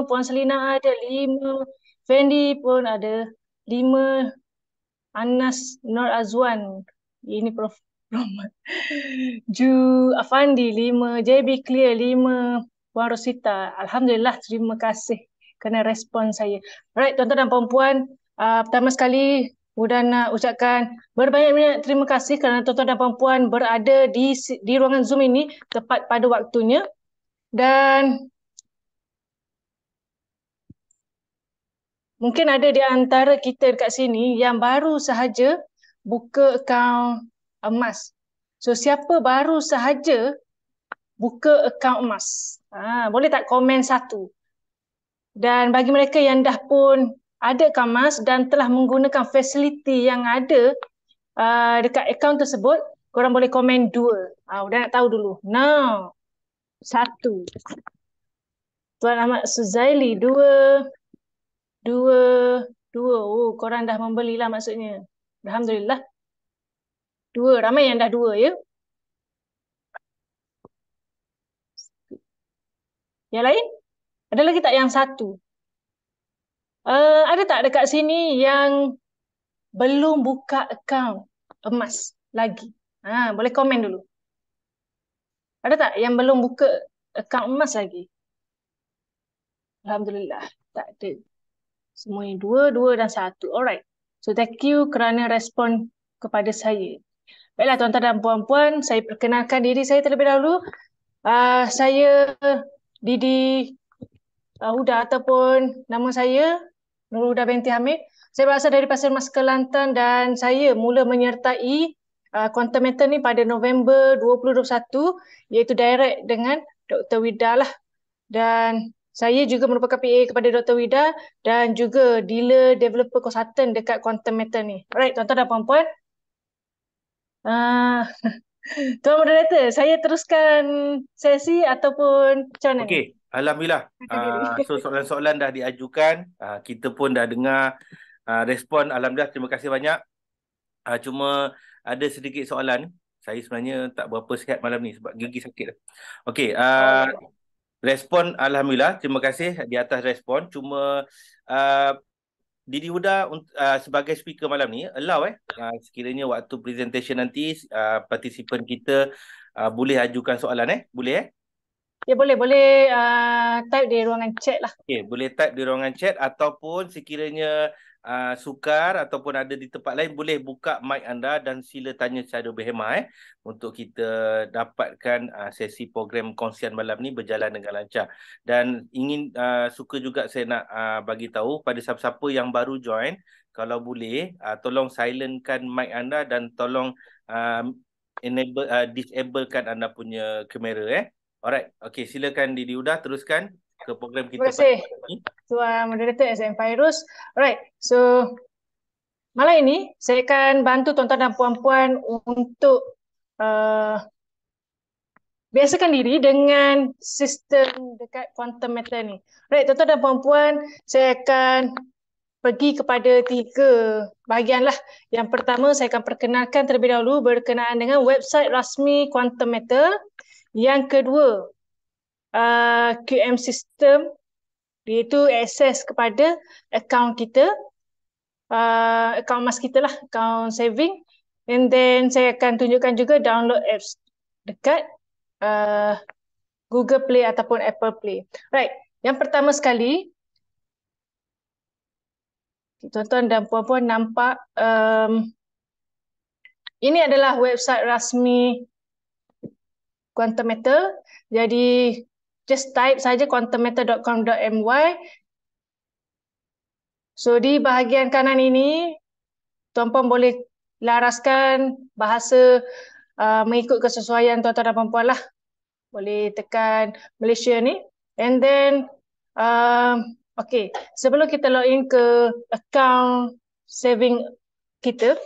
5, Puan Selina ada 5, Fendi pun ada 5, Anas Nur Azwan, ini Prof. Rahmat. Ju Afandi 5, JB Clear 5, Puan Rosita. Alhamdulillah, terima kasih kerana respon saya. Alright, tuan-tuan dan puan-puan, pertama sekali Huda nak ucapkan berbanyak-banyak terima kasih kerana tuan-tuan dan puan-puan berada di ruangan Zoom ini tepat pada waktunya. Dan mungkin ada di antara kita dekat sini yang baru sahaja buka akaun emas. So, siapa baru sahaja buka akaun emas? Boleh tak komen 1? Dan bagi mereka yang dah pun ada akaun emas dan telah menggunakan fasiliti yang ada dekat akaun tersebut, korang boleh komen 2. Udah nak tahu dulu. Now, 1. Tuan Ahmad Suzaili 2. 2. Oh, korang dah membelilah maksudnya. Alhamdulillah. 2. Ramai yang dah 2 ya. Yang lain? Ada lagi tak yang 1? Ada tak dekat sini yang belum buka akaun emas lagi? Boleh komen dulu. Ada tak yang belum buka akaun emas lagi? Alhamdulillah. Tak ada. Semuanya 2, 2 dan 1. Alright. So thank you kerana respon kepada saya. Baiklah tuan-tuan dan puan-puan, saya perkenalkan diri saya terlebih dahulu. Saya Didi Huda ataupun nama saya Nur Huda binti Hamid. Saya berasal dari Pasir Mas Kelantan dan saya mula menyertai Quantum Matter ni pada November 2021 iaitu direct dengan Dr. Wida lah. Dan saya juga merupakan PA kepada Dr. Wida dan juga dealer developer consultant dekat Quantum Matter ni. Alright tuan-tuan dan puan-puan. Tuan Moderator, saya teruskan sesi ataupun macam mana ni? Okey, Alhamdulillah. So soalan-soalan dah diajukan. Kita pun dah dengar respon. Alhamdulillah, terima kasih banyak. Cuma ada sedikit soalan. Saya sebenarnya tak berapa sihat malam ni sebab gigi sakit. Okey, respon Alhamdulillah. Terima kasih di atas respon. Cuma Didi Huda sebagai speaker malam ni allow sekiranya waktu presentation nanti partisipan kita boleh ajukan soalan boleh Ya boleh type di ruangan chat lah. Okay, boleh type di ruangan chat ataupun sekiranya sukar ataupun ada di tempat lain boleh buka mic anda dan sila tanya secara berhemah untuk kita dapatkan sesi program kongsian malam ni berjalan dengan lancar. Dan ingin suka juga saya nak bagi tahu pada siapa-siapa yang baru join, kalau boleh tolong silentkan mic anda dan tolong disablekan anda punya kamera Alright, okay, silakan Didi Huda teruskan ke program kita. Terima kasih Tuan Moderator SM Fairuz. Alright, so malam ini saya akan bantu tuan-tuan dan puan-puan untuk biasakan diri dengan sistem dekat Quantum Matter ni. Alright, tuan-tuan dan puan-puan, saya akan pergi kepada 3 bahagian lah. Yang pertama, saya akan perkenalkan terlebih dahulu berkenaan dengan website rasmi Quantum Matter. Yang kedua, QM system, iaitu akses kepada akaun kita, akaun emas kita lah, akaun saving. And then saya akan tunjukkan juga download apps dekat Google Play ataupun Apple Play. Right, yang pertama sekali, tuan-tuan dan puan-puan nampak ini adalah website rasmi Quantum Matter. Jadi just type saja quantummatter.com.my. So di bahagian kanan ini tuan-puan boleh laraskan bahasa mengikut kesesuaian tuan-tuan dan puan-puan lah. Boleh tekan Malaysia ni. And then okay, sebelum kita login ke account saving kita,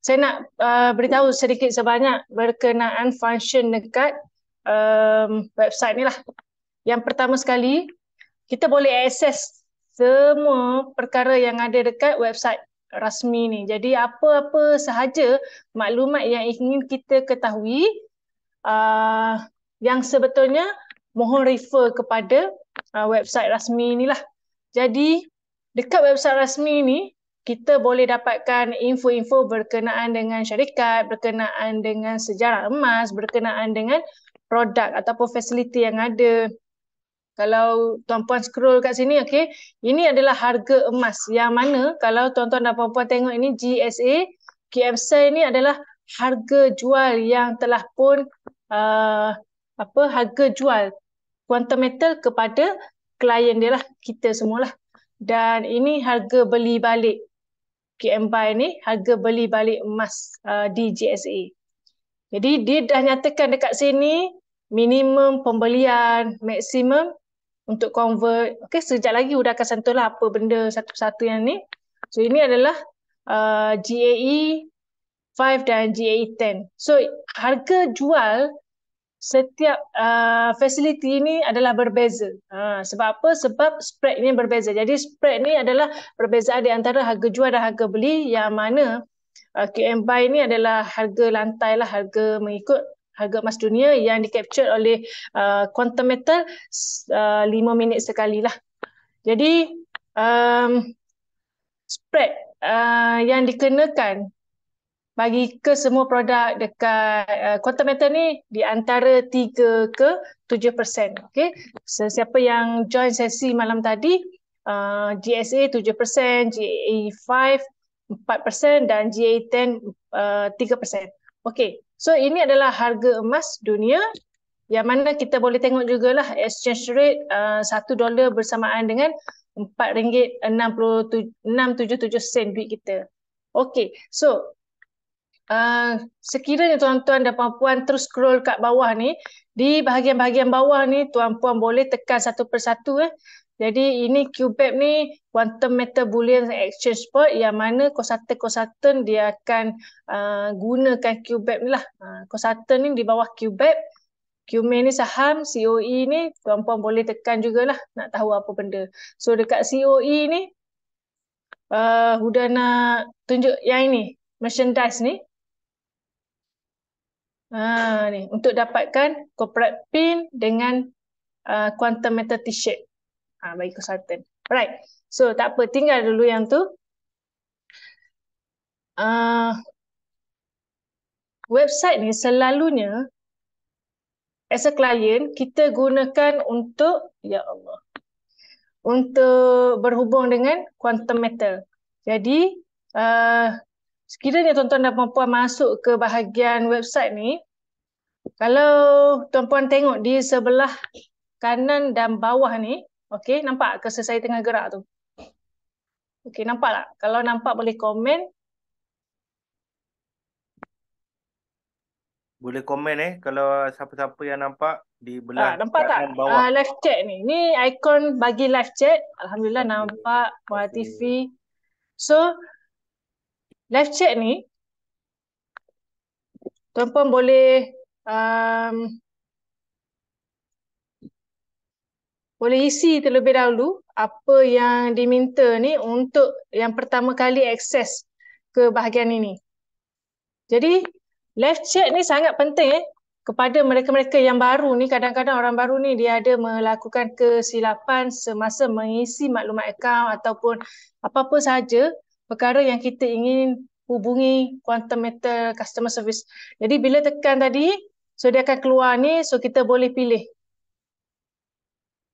saya nak beritahu sedikit sebanyak berkenaan function dekat website ni lah. Yang pertama sekali, kita boleh akses semua perkara yang ada dekat website rasmi ni. Jadi apa-apa sahaja maklumat yang ingin kita ketahui yang sebetulnya mohon refer kepada website rasmi inilah. Jadi dekat website rasmi ni kita boleh dapatkan info-info berkenaan dengan syarikat, berkenaan dengan sejarah emas, berkenaan dengan produk ataupun fasiliti yang ada. Kalau tuan-puan scroll kat sini, okey, ini adalah harga emas yang mana kalau tuan-tuan dan puan-puan tengok ini GSA, KMSI ini adalah harga jual yang telah pun harga jual quantum metal kepada klien dia lah, kita semualah. Dan ini harga beli balik KMBuy ni, harga beli balik emas di GSA. Jadi dia dah nyatakan dekat sini minimum pembelian, maksimum untuk convert. Okey, sekejap lagi Huda akan sentuhlah apa benda satu-satu yang ni. So ini adalah GAE 5 dan GAE 10. So harga jual setiap facility ini adalah berbeza. Sebab apa? Sebab spread ini berbeza. Jadi spread ni adalah perbezaan di antara harga jual dan harga beli, yang mana KMBuy ini adalah harga lantai lah, harga mengikut harga emas dunia yang di-capture oleh quantum metal 5 minit sekali lah. Jadi spread yang dikenakan bagi ke semua produk dekat quantum metal ni di antara 3 ke 7%. Okay? Sesiapa yang join sesi malam tadi, GSA 7%, GA5 4% dan GA10 3%. Okey. So ini adalah harga emas dunia yang mana kita boleh tengok jugalah exchange rate $1 bersamaan dengan RM4.677 duit kita. Okey. So sekiranya tuan-tuan dan puan-puan terus scroll kat bawah ni, di bahagian-bahagian bawah ni tuan-puan boleh tekan satu persatu. Jadi ini QBEP ni Quantum Metal Bullion Exchange Spot, yang mana konsultan dia akan gunakan QBEP ni lah. Konsultan ni di bawah QBEP, QME ni saham, COE ni tuan-puan boleh tekan jugalah nak tahu apa benda. So dekat COE ni Huda nak tunjuk yang ini, merchandise ni. Ni untuk dapatkan corporate pin dengan quantum metal t-shirt bagi konsultan. Alright. So tak apa, tinggal dulu yang tu. Website ni selalunya as a client kita gunakan untuk untuk berhubung dengan quantum metal. Jadi sekiranya tuan-tuan dan puan-puan masuk ke bahagian website ni, kalau tuan-puan tengok di sebelah kanan dan bawah ni, okey, nampak ke saya tengah gerak tu? Okey, nampak tak? Kalau nampak boleh komen. Boleh komen kalau siapa-siapa yang nampak di belah nampak tak? kanan bawah. Live chat ni. Ni ikon bagi live chat. Alhamdulillah nampak Puan Okay. TV. So live chat ni tuan-puan boleh boleh isi terlebih dahulu apa yang diminta ni untuk yang pertama kali akses ke bahagian ini. Jadi live chat ni sangat penting kepada mereka-mereka yang baru ni. Kadang-kadang orang baru ni dia ada melakukan kesilapan semasa mengisi maklumat akaun ataupun apa-apa sahaja perkara yang kita ingin hubungi Quantum Metal Customer Service. Jadi bila tekan tadi, so dia akan keluar ni, so kita boleh pilih.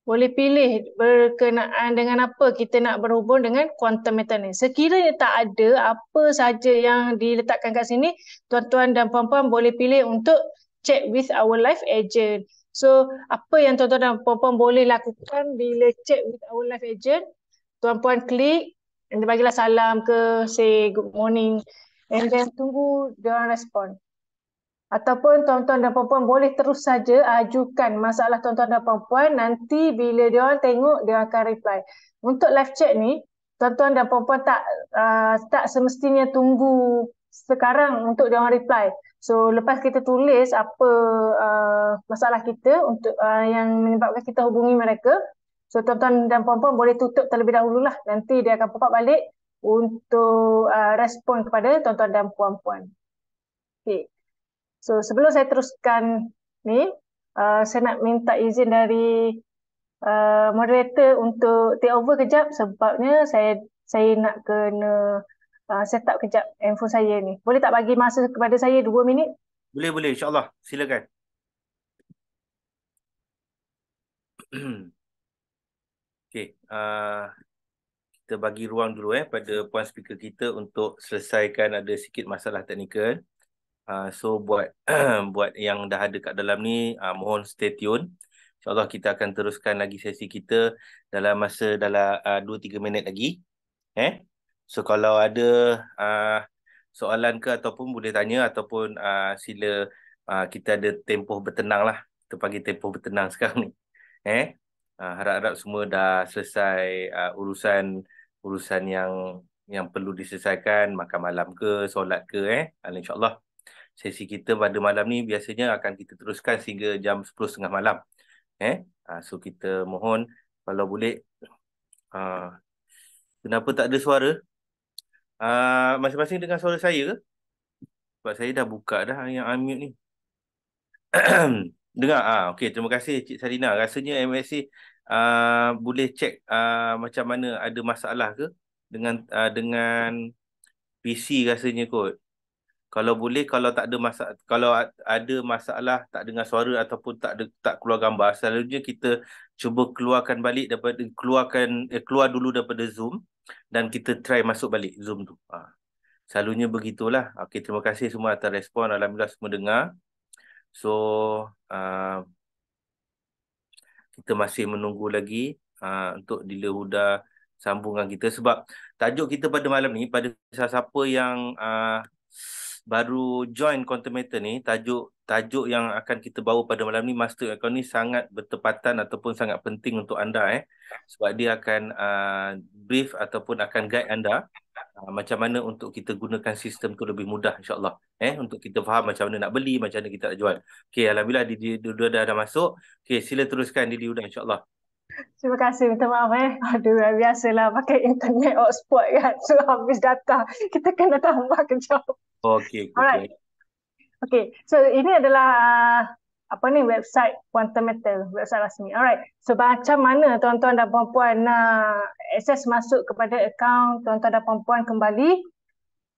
Boleh pilih berkenaan dengan apa kita nak berhubung dengan quantum metal ni. Sekiranya tak ada apa saja yang diletakkan kat sini, tuan-tuan dan puan-puan boleh pilih untuk check with our live agent. So, apa yang tuan-tuan dan puan-puan boleh lakukan bila check with our live agent, tuan-puan klik, and bagilah salam ke, say good morning, and then tunggu dia orang respon. Ataupun tuan-tuan dan puan-puan boleh terus saja ajukan masalah tuan-tuan dan puan-puan, nanti bila dia orang tengok dia akan reply. Untuk live chat ni, tuan-tuan dan puan-puan tak semestinya tunggu sekarang untuk dia orang reply. So lepas kita tulis apa masalah kita untuk yang menyebabkan kita hubungi mereka, so tuan-tuan dan puan-puan boleh tutup terlebih dahululah. Nanti dia akan pop up balik untuk respon kepada tuan-tuan dan puan-puan. Okay. So sebelum saya teruskan ni, saya nak minta izin dari moderator untuk take over kejap sebabnya saya nak kena set up kejap handphone saya ni. Boleh tak bagi masa kepada saya 2 minit? Boleh, insyaAllah. Silakan. Okey, kita bagi ruang dulu pada puan speaker kita untuk selesaikan ada sikit masalah teknikal. So buat buat yang dah ada kat dalam ni, mohon stay tune. InsyaAllah kita akan teruskan lagi sesi kita dalam masa dalam 2-3 minit lagi. So kalau ada soalan ke ataupun boleh tanya ataupun sila, kita ada tempoh bertenang lah. Kita panggil tempoh bertenang sekarang ni. Harap-harap semua dah selesai urusan yang perlu diselesaikan, makan malam ke, solat ke, InsyaAllah sesi kita pada malam ni biasanya akan kita teruskan sehingga jam 10.30 malam. So kita mohon kalau boleh, kenapa tak ada suara? Masing-masing dengar suara saya ke? Sebab saya dah buka dah yang unmute ni. Dengar? Okey, terima kasih Cik Sarina. Rasanya MSC boleh cek macam mana, ada masalah ke dengan PC rasanya kot. Kalau boleh, kalau tak ada masalah, kalau ada masalah tak dengar suara ataupun tak keluar gambar, selalunya kita cuba keluarkan balik daripada keluar dulu daripada Zoom dan kita try masuk balik Zoom tu. Selalunya begitulah. Okey, terima kasih semua atas respon. Alhamdulillah semua dengar. So kita masih menunggu lagi untuk Dila Huda sambungan kita, sebab tajuk kita pada malam ni, pada siapa yang baru join Content ni, tajuk yang akan kita bawa pada malam ni, Master Account ni sangat bertepatan ataupun sangat penting untuk anda, sebab dia akan brief ataupun akan guide anda macam mana untuk kita gunakan sistem tu lebih mudah, insyaAllah. Untuk kita faham macam mana nak beli, macam mana kita nak jual. Okey, alhamdulillah Didi Huda dah masuk. Okey, sila teruskan Didi Huda, insyaAllah. Terima kasih, minta maaf Aduh, biasalah pakai internet hotspot kan. So habis data, kita kena tambah kejap. Okey. Alright. Okay, so ini adalah website Quantum Metal, website rasmi. Alright, so macam mana tuan-tuan dan puan-puan nak akses masuk kepada akaun tuan-tuan dan puan-puan kembali?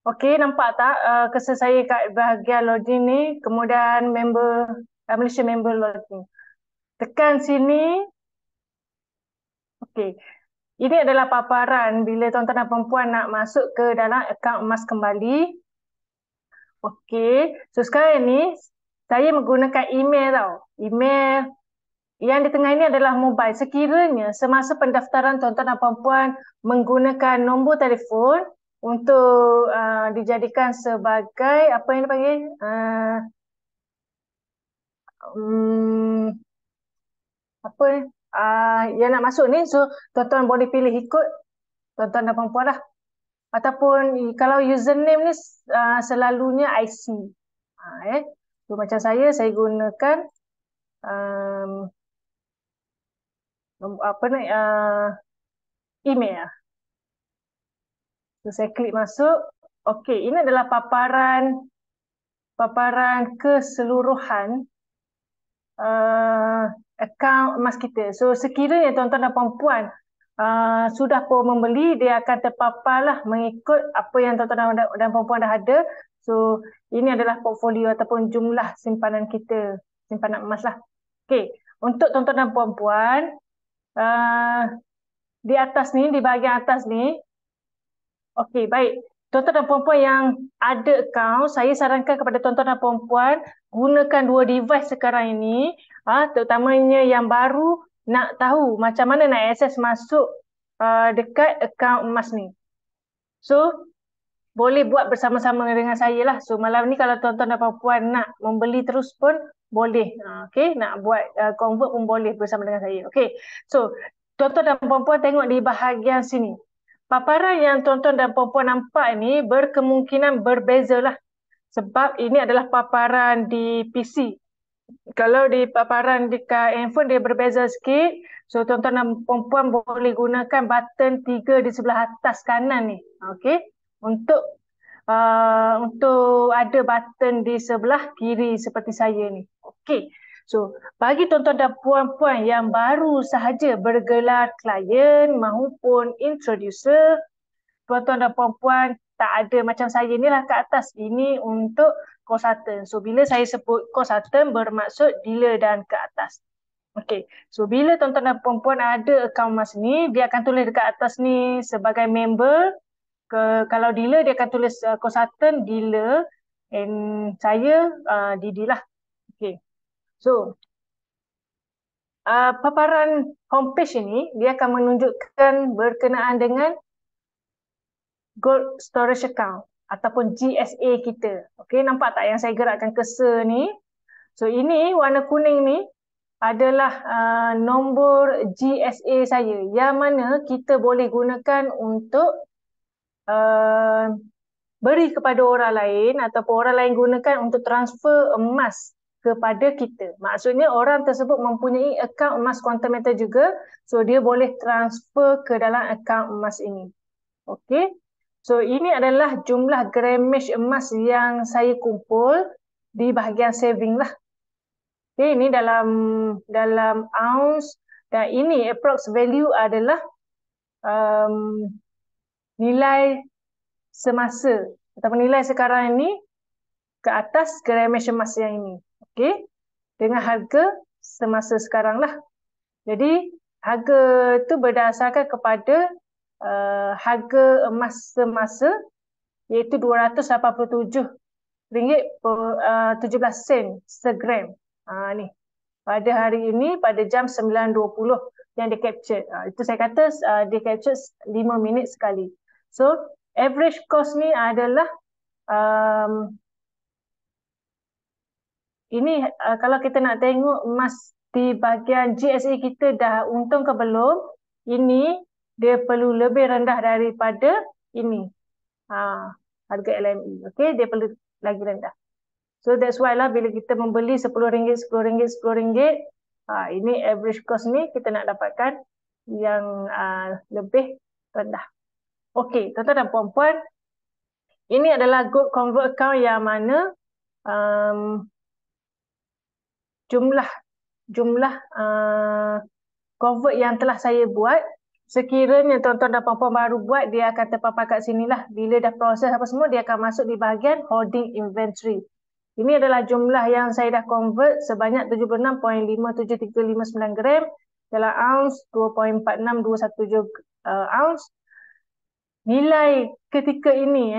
Okey, nampak tak kesan saya kat bahagian login ni, kemudian Malaysia member login. Tekan sini. Okey, ini adalah paparan bila tuan-tuan dan puan-puan nak masuk ke dalam akaun emas kembali. Okey, so sekarang ni saya menggunakan email tau. Email yang di tengah ini adalah mobile. Sekiranya semasa pendaftaran tuan-tuan dan puan-puan menggunakan nombor telefon untuk dijadikan sebagai apa yang dipanggil apa yang nak masuk ni, so tuan-tuan boleh pilih ikut tuan-tuan dan puan-puan lah. Ataupun kalau username ni selalunya IC. So macam saya gunakan email. So saya klik masuk. Okey, ini adalah paparan keseluruhan akaun emas kita. So sekiranya tuan-tuan dan puan-puan sudah pun membeli, dia akan terpaparlah mengikut apa yang tuan-tuan dan puan-puan dah ada. So ini adalah portfolio ataupun jumlah simpanan kita, simpanan emas lah. Okey, untuk tuan-tuan dan puan-puan di atas ni, di bahagian atas ni, okey, baik. Tuan-tuan dan puan-puan yang ada akaun, saya sarankan kepada tuan-tuan dan puan-puan gunakan 2 device sekarang ini, terutamanya yang baru, nak tahu macam mana nak akses masuk dekat akaun emas ni. So, boleh buat bersama-sama dengan saya lah. So, malam ni kalau tuan-tuan dan puan-puan nak membeli terus pun boleh. Okey, nak buat convert pun boleh bersama dengan saya. Okey, so tuan-tuan dan puan-puan tengok di bahagian sini. Paparan yang tuan-tuan dan puan-puan nampak ni berkemungkinan berbeza lah. Sebab ini adalah paparan di PC. Kalau di paparan di handphone dia berbeza sikit. So tuan-tuan dan puan-puan boleh gunakan button 3 di sebelah atas kanan ni. Okey. Untuk ada button di sebelah kiri seperti saya ni. Okey. So, bagi tuan-tuan dan puan-puan yang baru sahaja bergelar klien maupun introducer, tuan-tuan dan puan-puan tak ada macam saya ni lah kat atas. Ini untuk konsultan. So, bila saya sebut konsultan bermaksud dealer dan ke atas. Okey, so bila tuan-tuan dan puan-puan ada akaun emas ni, dia akan tulis dekat atas ni sebagai member. Kalau dealer, dia akan tulis konsultan, dealer, and saya Didi lah. Okey, so paparan homepage ini, dia akan menunjukkan berkenaan dengan Gold Storage Account ataupun GSA kita. Okey, nampak tak yang saya gerakkan cursor ni? So ini warna kuning ni adalah nombor GSA saya yang mana kita boleh gunakan untuk beri kepada orang lain ataupun orang lain gunakan untuk transfer emas kepada kita. Maksudnya orang tersebut mempunyai akaun emas Quantum Metal juga, so dia boleh transfer ke dalam akaun emas ini. Okey. So ini adalah jumlah gramage emas yang saya kumpul di bahagian saving lah. Okay, ini dalam ounce dan ini approx value adalah nilai semasa ataupun nilai sekarang ini ke atas gramage emas yang ini. Okey, dengan harga semasa sekarang lah. Jadi harga tu berdasarkan kepada harga emas semasa iaitu RM287.17 segram. Ni pada hari ini pada jam 9.20 yang dia capture. Itu saya kata dia capture 5 minit sekali. So average cost ni adalah ini kalau kita nak tengok emas di bahagian GSA kita dah untung ke belum, ini dia perlu lebih rendah daripada ini. Harga LME. Okey, dia perlu lagi rendah. So that's why lah bila kita membeli RM10, RM10, ini average cost ni kita nak dapatkan yang lebih rendah. Okey, tuan-tuan dan puan-puan, ini adalah gold convert account yang mana jumlah convert yang telah saya buat, sekiranya tuan-tuan dan puan-puan baru buat, dia akan terpapar kat sini lah. Bila dah proses apa semua, dia akan masuk di bahagian holding inventory. Ini adalah jumlah yang saya dah convert sebanyak 76.57359 gram dalam ounce 2.46217 ounce. Nilai ketika ini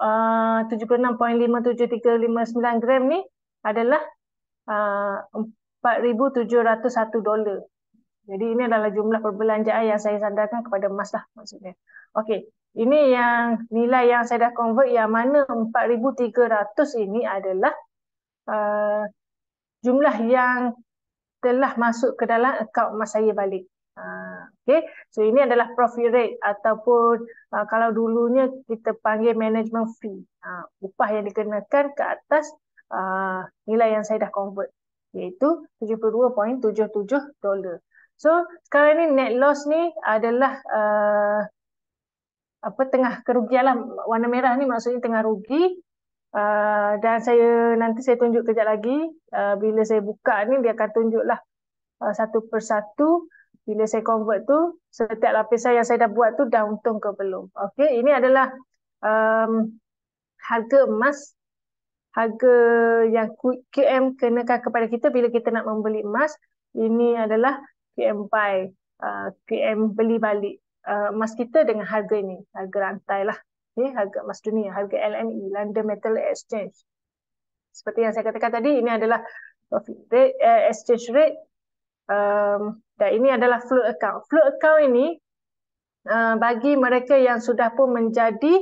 76.57359 gram ni adalah $4,701. Jadi ini adalah jumlah perbelanjaan yang saya sandarkan kepada emas lah maksudnya. Okey, ini yang nilai yang saya dah convert yang mana 4,300 ini adalah jumlah yang telah masuk ke dalam akaun emas saya balik. Okey, so ini adalah profit rate ataupun kalau dulunya kita panggil management fee, upah yang dikenakan ke atas nilai yang saya dah convert, iaitu $72.77. So sekarang ni net loss ni adalah tengah kerugian lah, warna merah ni maksudnya tengah rugi. Dan nanti saya tunjuk kejap lagi, bila saya buka ni dia akan tunjuklah satu persatu. Bila saya convert tu, setiap lapisan yang saya dah buat tu dah untung ke belum. Okey, ini adalah harga emas, harga yang QM kenakan kepada kita bila kita nak membeli emas. Ini adalah QM buy, QM beli balik emas kita dengan harga ini, harga rantai lah. Okay, harga emas dunia, harga LME, London Metal Exchange. Seperti yang saya katakan tadi, ini adalah profit rate, exchange rate, dan ini adalah float account. Float account ini bagi mereka yang sudah pun menjadi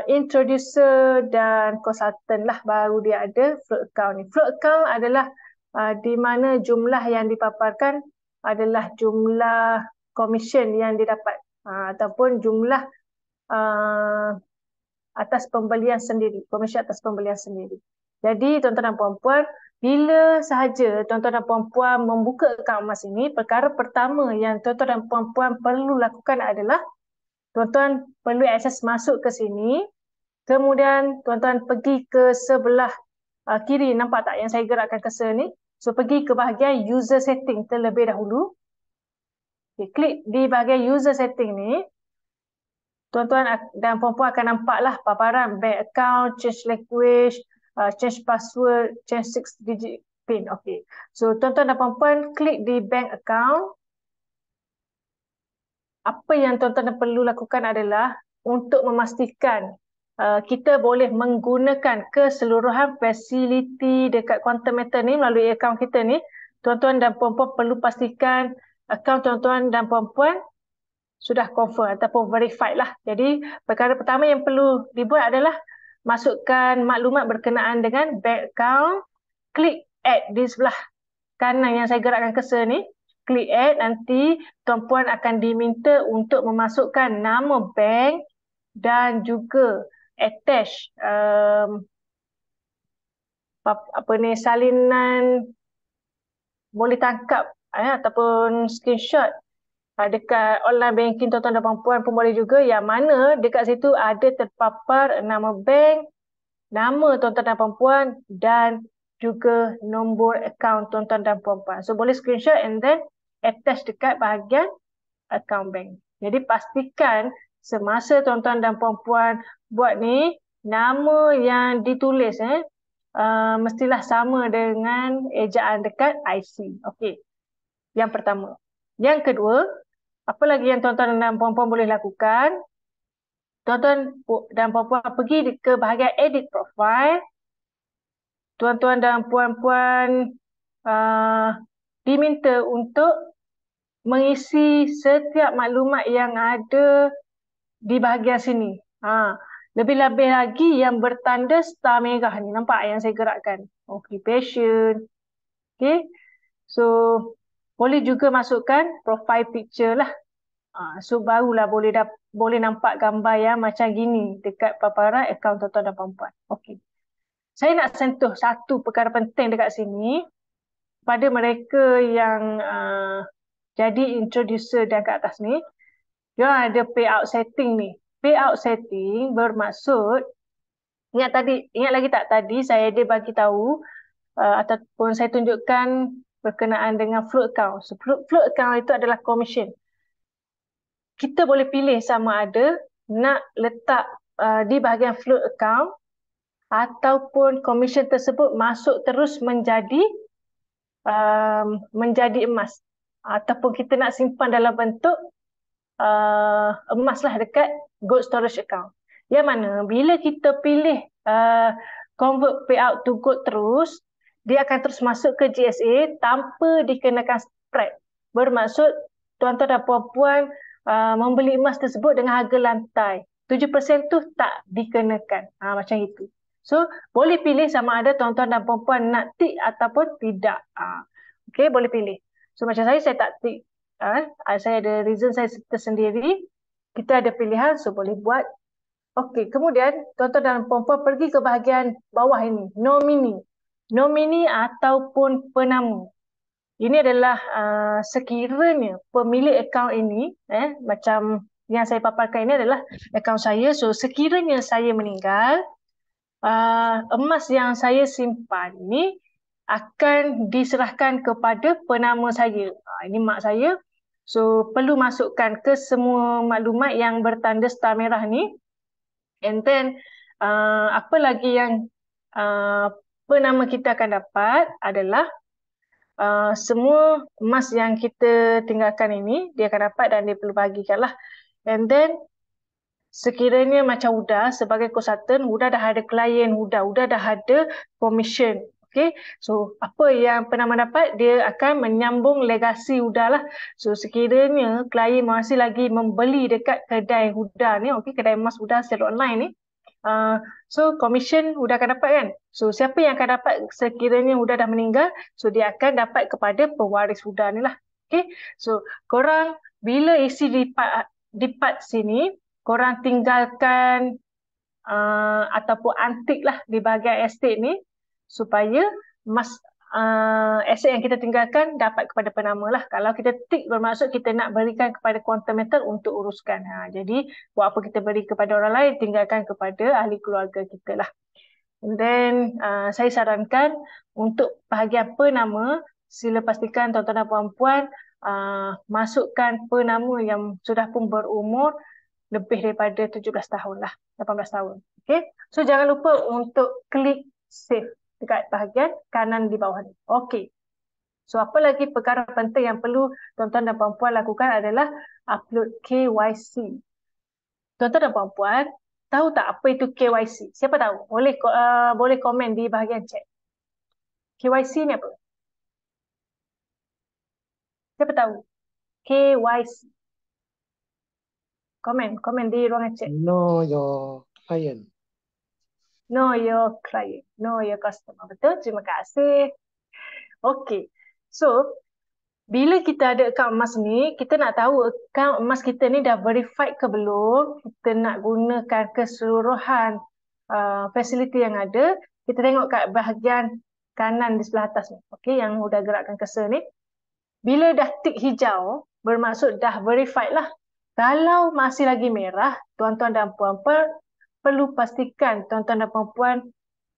introducer dan konsultan lah, baru dia ada float account ni. Float account adalah di mana jumlah yang dipaparkan adalah jumlah komisen yang didapat ataupun jumlah atas pembelian sendiri, komisen atas pembelian sendiri. Jadi tuan-tuan dan puan-puan, bila sahaja tuan-tuan dan puan-puan membuka akaun emas ini, perkara pertama yang tuan-tuan dan puan-puan perlu lakukan adalah tuan-tuan perlu akses masuk ke sini, kemudian tuan-tuan pergi ke sebelah kiri, nampak tak yang saya gerakkan cursor ni? So, pergi ke bahagian user setting terlebih dahulu. Okay, klik di bahagian user setting ni. Tuan-tuan dan puan-puan akan nampaklah paparan bank account, change language, change password, change 6-digit PIN. Okay. So, tuan-tuan dan puan-puan klik di bank account. Apa yang tuan-tuan perlu lakukan adalah untuk memastikan kita boleh menggunakan keseluruhan fasiliti dekat Quantum Metal ni melalui akaun kita ni. Tuan-tuan dan puan-puan perlu pastikan akaun tuan-tuan dan puan-puan sudah confirm ataupun verified lah. Jadi perkara pertama yang perlu dibuat adalah masukkan maklumat berkenaan dengan bank account. Klik add di sebelah kanan yang saya gerakkan cursor ni. Klik add, nanti tuan-puan akan diminta untuk memasukkan nama bank dan juga attach salinan boleh tangkap ataupun screenshot dekat online banking tuan-tuan dan puan-puan pun boleh juga, yang mana dekat situ ada terpapar nama bank, nama tuan-tuan dan puan-puan dan juga nombor akaun tuan-tuan dan puan-puan. So boleh screenshot and then attach dekat bahagian akaun bank. Jadi pastikan semasa tuan-tuan dan puan-puan buat ni, nama yang ditulis mestilah sama dengan ejaan dekat IC. Okey. Yang pertama. Yang kedua, apa lagi yang tuan-tuan dan puan-puan boleh lakukan? Tuan-tuan dan puan-puan pergi ke bahagian edit profile. Tuan-tuan dan puan-puan diminta untuk mengisi setiap maklumat yang ada di bahagian sini. Lebih-lebih lagi yang bertanda star merah ni. Nampak yang saya gerakkan? Occupation. Okay. So, boleh juga masukkan profile picture lah. So barulah boleh nampak gambar yang macam gini dekat paparan akaun tuan-tuan dan puan-puan. Okey. Saya nak sentuh satu perkara penting dekat sini pada mereka yang jadi introducer dan kat atas ni. Dia ada payout setting ni. Payout setting bermaksud, ingat lagi tak tadi saya ada bagi tahu ataupun saya tunjukkan berkenaan dengan float account. So, float account itu adalah commission. Kita boleh pilih sama ada nak letak di bahagian float account ataupun commission tersebut masuk terus menjadi emas, ataupun kita nak simpan dalam bentuk emas lah dekat gold storage account. Yang mana bila kita pilih convert payout to gold terus, dia akan terus masuk ke GSA tanpa dikenakan spread. Bermaksud tuan-tuan dan puan-puan membeli emas tersebut dengan harga lantai. 7% tu tak dikenakan. Macam itu. So, boleh pilih sama ada tuan-tuan dan puan-puan nak tick ataupun tidak. Okay, boleh pilih. So, macam saya tak tick. Saya ada reason saya tersendiri. Kita ada pilihan, so boleh buat. Okay, kemudian tuan-tuan dan puan-puan pergi ke bahagian bawah ini. Nomini. Nomini ataupun penama. Ini adalah sekiranya pemilik akaun ini, macam yang saya paparkan ini adalah akaun saya. So, sekiranya saya meninggal, emas yang saya simpan ini akan diserahkan kepada penama saya. Ini mak saya. So, perlu masukkan ke semua maklumat yang bertanda star merah ni. And then, apa lagi yang penama kita akan dapat adalah semua emas yang kita tinggalkan ini, dia akan dapat dan dia perlu bahagikan lah. And then, sekiranya macam Huda, sebagai consultant, Huda dah ada klien Huda dah ada commission. Okay, so apa yang penama dapat, dia akan menyambung legasi Huda lah. So, sekiranya klien masih lagi membeli dekat kedai Huda ni, okay, kedai emas Huda secara online ni, so commission Huda akan dapat kan. So siapa yang akan dapat sekiranya Huda dah meninggal, so dia akan dapat kepada pewaris Huda ni lah. Okay, so korang bila isi di part sini, korang tinggalkan ataupun antik lah di bahagian estate ni supaya aset yang kita tinggalkan dapat kepada penama lah. Kalau kita tick bermaksud kita nak berikan kepada Quantum Metal untuk uruskan. Jadi buat apa kita beri kepada orang lain, tinggalkan kepada ahli keluarga kita lah. And then saya sarankan untuk bahagian penama, sila pastikan tuan-tuan dan puan-puan masukkan penama yang sudah pun berumur lebih daripada 17 tahun lah, 18 tahun. Okay? So jangan lupa untuk klik save dekat bahagian kanan di bawah ni. Okay. So apa lagi perkara penting yang perlu tuan-tuan dan puan-puan lakukan adalah upload KYC. Tuan-tuan dan puan-puan, tahu tak apa itu KYC? Siapa tahu? Boleh komen di bahagian chat. KYC ni apa? Siapa tahu? KYC. Komen di ruangan chat. Know your client. Know your client. Know your customer. Betul? Terima kasih. Okay. So, bila kita ada akaun emas ni, kita nak tahu akaun emas kita ni dah verified ke belum. Kita nak gunakan keseluruhan fasiliti yang ada. Kita tengok kat bahagian kanan di sebelah atas ni. Okay, yang sudah gerakkan cursor ni. Bila dah tik hijau, bermaksud dah verified lah. Kalau masih lagi merah, tuan-tuan dan puan-puan perlu pastikan tuan-tuan dan puan-puan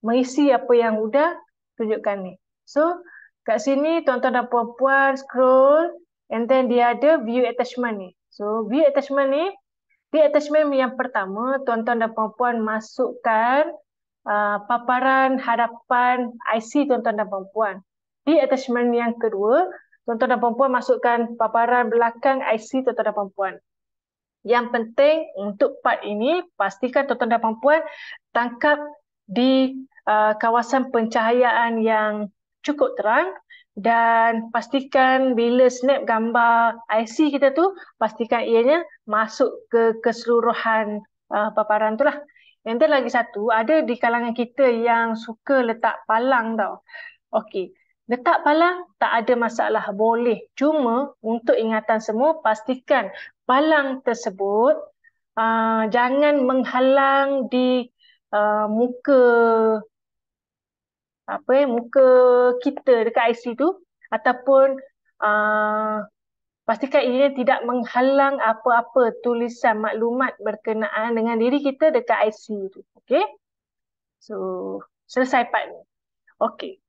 mengisi apa yang sudah tunjukkan ni. So, kat sini tuan-tuan dan puan-puan scroll and then dia ada view attachment ni. So, view attachment ni, di attachment yang pertama, tuan-tuan dan puan-puan masukkan paparan hadapan IC tuan-tuan dan puan-puan. Di attachment yang kedua, tuan-tuan dan puan-puan masukkan paparan belakang IC tuan-tuan dan puan-puan. Yang penting untuk part ini, pastikan tuan-tuan dan puan-puan tangkap di kawasan pencahayaan yang cukup terang dan pastikan bila snap gambar IC kita tu, pastikan ianya masuk ke keseluruhan paparan tu lah. Yang tu lagi satu, ada di kalangan kita yang suka letak palang tau. Okey, letak palang tak ada masalah, boleh. Cuma untuk ingatan semua, pastikan palang tersebut jangan menghalang di muka muka kita dekat IC tu, ataupun pastikan ia tidak menghalang apa-apa tulisan maklumat berkenaan dengan diri kita dekat IC tu. Okey? So, selesai part ni. Okey.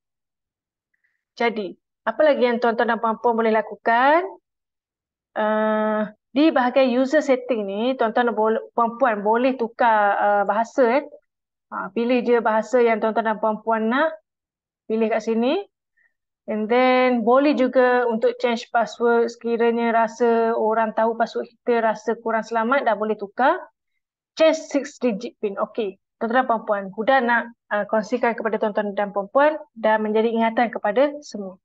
Jadi, apa lagi yang tuan-tuan dan puan-puan boleh lakukan? Di bahagian user setting ni, tuan-tuan dan puan-puan boleh tukar bahasa. Pilih je bahasa yang tuan-tuan dan puan-puan nak. Pilih kat sini. And then boleh juga untuk change password sekiranya rasa orang tahu password kita rasa kurang selamat, dah boleh tukar. Change 6 digit pin. Okey, tuan-tuan dan puan-puan, Huda nak kongsikan kepada tuan-tuan dan puan-puan dan menjadi ingatan kepada semua.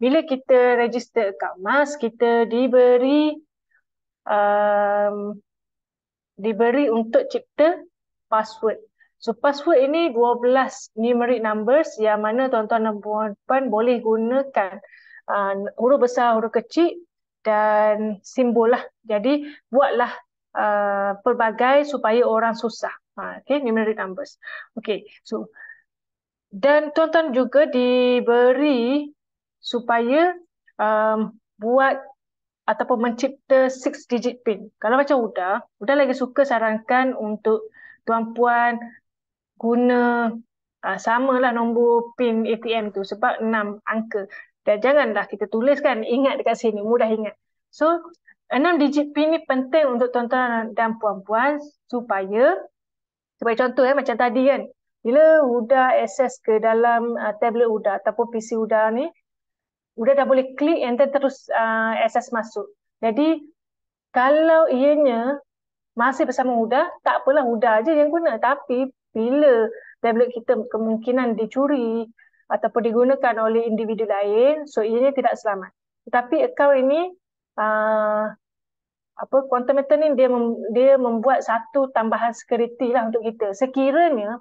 Bila kita register akaun emas, kita diberi untuk cipta password. So password ini 12 numeric numbers yang mana tuan-tuan dan puan-puan boleh gunakan huruf besar, huruf kecil dan simbol lah. Jadi buatlah pelbagai supaya orang susah. Okay, numeric numbers. Okay, so dan tuan-tuan juga diberi supaya buat ataupun mencipta 6 digit pin. Kalau macam Huda lagi suka sarankan untuk tuan-puan guna samalah nombor pin ATM tu sebab 6 angka. Dan janganlah kita tuliskan, ingat dekat sini, mudah ingat. So, 6 digit pin ni penting untuk tuan-tuan dan puan-puan supaya contoh macam tadi kan, bila Huda akses ke dalam tablet Huda ataupun PC Huda ni, Huda dah boleh klik and then terus akses masuk. Jadi, kalau ianya masih bersama Huda, tak apalah Huda je yang guna. Tapi bila tablet kita kemungkinan dicuri ataupun digunakan oleh individu lain, so ianya tidak selamat. Tetapi akaun ini, Quantum Method ni dia membuat satu tambahan security lah untuk kita. Sekiranya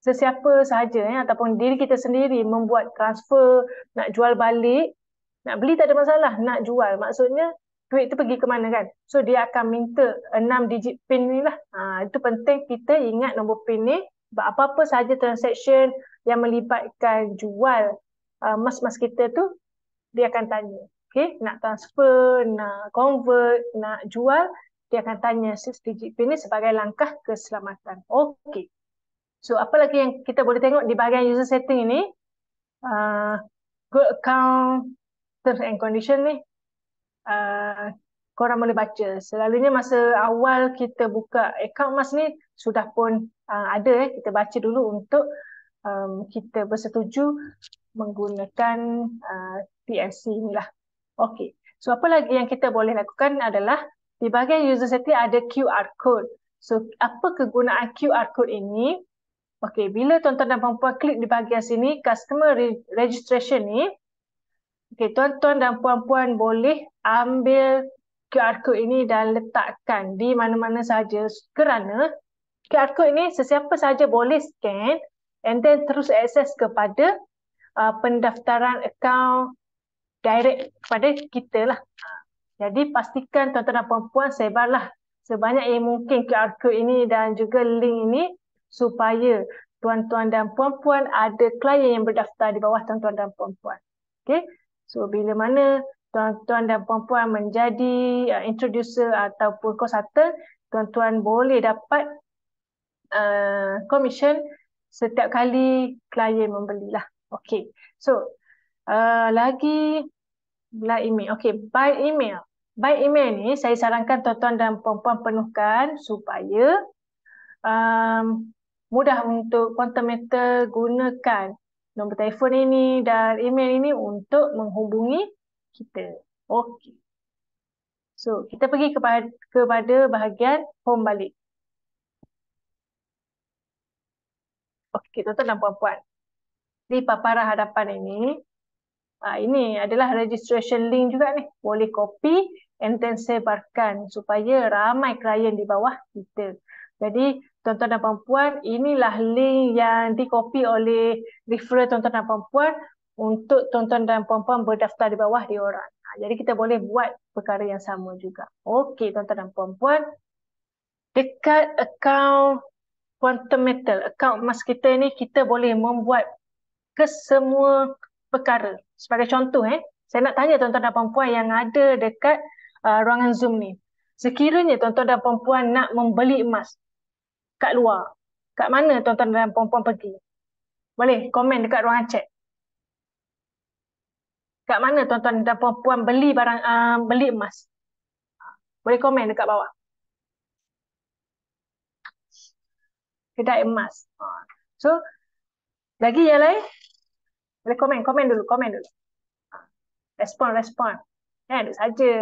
sesiapa sahaja ataupun diri kita sendiri membuat transfer, nak jual balik, nak beli tak ada masalah, nak jual maksudnya duit tu pergi ke mana kan. So dia akan minta 6 digit pin ni lah. Itu penting kita ingat nombor pin ni. Apa-apa sahaja transaction yang melibatkan jual emas-emas kita tu, dia akan tanya. Okay? Nak transfer, nak convert, nak jual, dia akan tanya 6 digit pin ni sebagai langkah keselamatan. Okay. So, apa lagi yang kita boleh tengok di bahagian user setting ini? Good account terms and condition ni. Korang boleh baca. Selalunya masa awal kita buka account emas ni sudah pun ada kita baca dulu untuk kita bersetuju menggunakan TNC ni lah. Okey. So apa lagi yang kita boleh lakukan adalah di bahagian user setting ada QR code. So apa kegunaan QR code ini? Okey, bila tuan-tuan dan puan-puan klik di bahagian sini customer registration ni, okey, tuan-tuan dan puan-puan boleh ambil QR code ini dan letakkan di mana-mana sahaja kerana QR code ini sesiapa sahaja boleh scan and then terus akses kepada pendaftaran akaun direct kepada kita lah. Jadi pastikan tuan-tuan dan puan-puan sebarlah sebanyak yang mungkin QR code ini dan juga link ini supaya tuan-tuan dan puan-puan ada klien yang berdaftar di bawah tuan-tuan dan puan-puan. Okay? So bila mana tuan-tuan dan puan-puan menjadi introducer ataupun consultant, tuan-tuan boleh dapat commission setiap kali klien membelilah. Okay. So lagi by email. Okay, by email. By email ni saya sarankan tuan-tuan dan puan-puan penuhkan supaya mudah untuk Quantum Metal gunakan nombor telefon ini dan email ini untuk menghubungi kita. Okey. So, kita pergi kepada bahagian home balik. Okey, tuan-tuan dan puan-puan. Di paparan hadapan ini adalah registration link juga ni. Boleh copy and then sebarkan supaya ramai klien di bawah kita. Jadi, tuan-tuan dan puan-puan, inilah link yang di-copy oleh referral tuan-tuan dan puan-puan untuk tuan-tuan dan puan-puan berdaftar di bawah diorang. Jadi, kita boleh buat perkara yang sama juga. Okey, tuan-tuan dan puan-puan. Dekat akaun Quantum Metal, akaun emas kita ni, kita boleh membuat kesemua perkara. Sebagai contoh, saya nak tanya tuan-tuan dan puan-puan yang ada dekat ruangan Zoom ni. Sekiranya tuan-tuan dan puan-puan nak membeli emas kat luar, kat mana tuan-tuan dan puan-puan pergi? Boleh komen dekat ruangan chat. Kat mana tuan-tuan dan puan-puan beli barang beli emas? Boleh komen dekat bawah. Kedai emas. So, lagi yang lain? Boleh komen dulu. Respon. Duduk saja.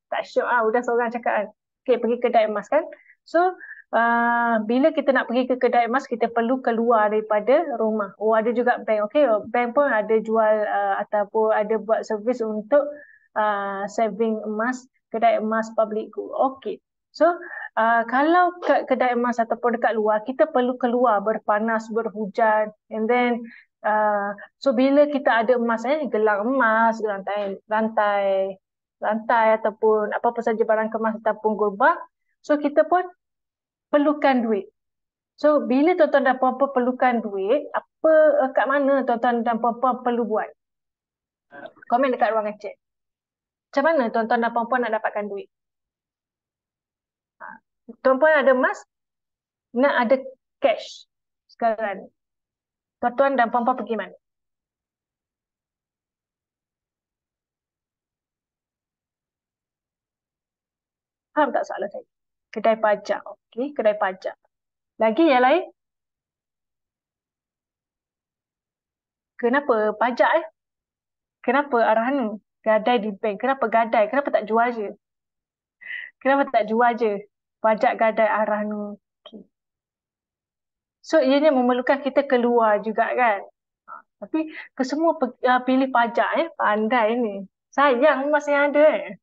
Tak syok udah seorang cakap kan. Okay, pergi kedai emas kan. So, bila kita nak pergi ke kedai emas, kita perlu keluar daripada rumah. Oh, ada juga bank. Okay, bank pun ada jual ataupun ada buat servis untuk saving emas, kedai emas public good. Okay. So, kalau kat kedai emas ataupun dekat luar, kita perlu keluar berpanas, berhujan. And then, so bila kita ada emas, gelang emas, rantai ataupun apa-apa saja barang kemas ataupun gerbang, so kita pun perlukan duit. So bila tuan-tuan dan puan-puan perlukan duit, kat mana tuan-tuan dan puan-puan perlu buat? Komen dekat ruangan chat. Macam mana tuan-tuan dan puan-puan nak dapatkan duit? Tuan-puan ada emas, nak ada cash sekarang. Tuan-tuan dan puan-puan pergi mana? Faham tak soalan saya? Kedai pajak. Okey, kedai pajak. Lagi yang lain? Kenapa pajak Kenapa arahan gadai di bank? Kenapa gadai? Kenapa tak jual je? Kenapa tak jual je? Pajak gadai arahan. Okay. So ianya memerlukan kita keluar juga kan? Tapi kesemua pilih pajak pandai ni. Sayang masa yang ada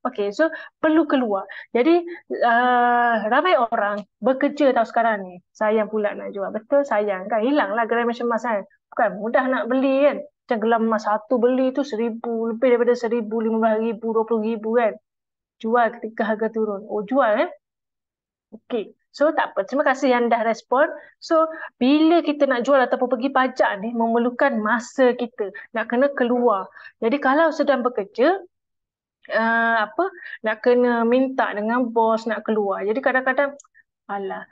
Okey, so perlu keluar. Jadi ramai orang bekerja tahu sekarang ni. Sayang pula nak jual. Betul sayang kan? Hilanglah gerai macam emas kan? Bukan mudah nak beli kan? Macam gelang emas satu beli tu 1,000, lebih daripada 1,000, 15,000, 20,000 kan? Jual ketika harga turun. Oh jual kan? Okey. So tak apa. Terima kasih yang dah respon. So bila kita nak jual ataupun pergi pajak ni memerlukan masa kita. Nak kena keluar. Jadi kalau sedang bekerja, nak kena minta dengan bos nak keluar. Jadi kadang-kadang alah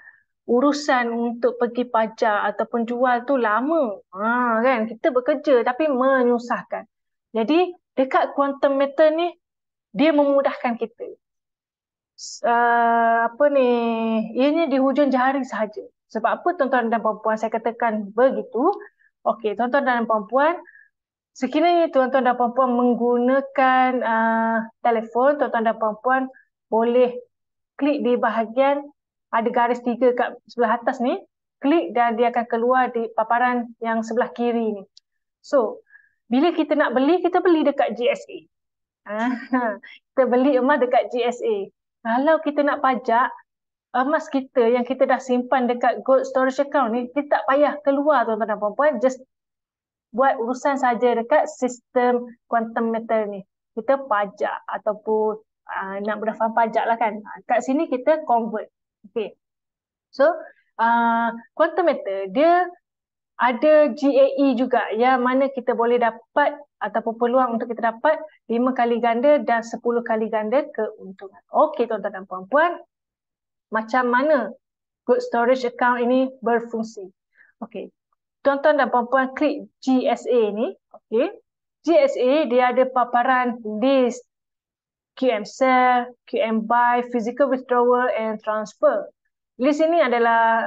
urusan untuk pergi pajak ataupun jual tu lama. Kan? Kita bekerja tapi menyusahkan. Jadi dekat quantum meter ni, dia memudahkan kita. Apa ni, ianya di hujung jari sahaja. Sebab apa tuan-tuan dan puan-puan saya katakan begitu? Okey, tuan-tuan dan puan-puan, sekiranya tuan-tuan dan puan-puan menggunakan telefon, tuan-tuan dan puan-puan boleh klik di bahagian ada garis 3 kat sebelah atas ni, klik dan dia akan keluar di paparan yang sebelah kiri ni. So, bila kita nak beli, kita beli dekat GSA. Kita beli emas dekat GSA. Kalau kita nak pajak, emas kita yang kita dah simpan dekat gold storage account ni, kita tak payah keluar tuan-tuan dan puan-puan, just buat urusan saja dekat sistem quantum meter ni. Kita pajak ataupun nak berdaftar pajak lah kan. Kat sini kita convert. Okay. So, quantum meter dia ada GAE juga yang mana kita boleh dapat ataupun peluang untuk kita dapat 5 kali ganda dan 10 kali ganda keuntungan. Okey tuan-tuan dan puan-puan, macam mana gold storage account ini berfungsi? Okey. Tuan-tuan dan puan-puan klik GSA ni, okey. GSA dia ada paparan list QM sell, QM buy, physical withdrawal and transfer. List ini adalah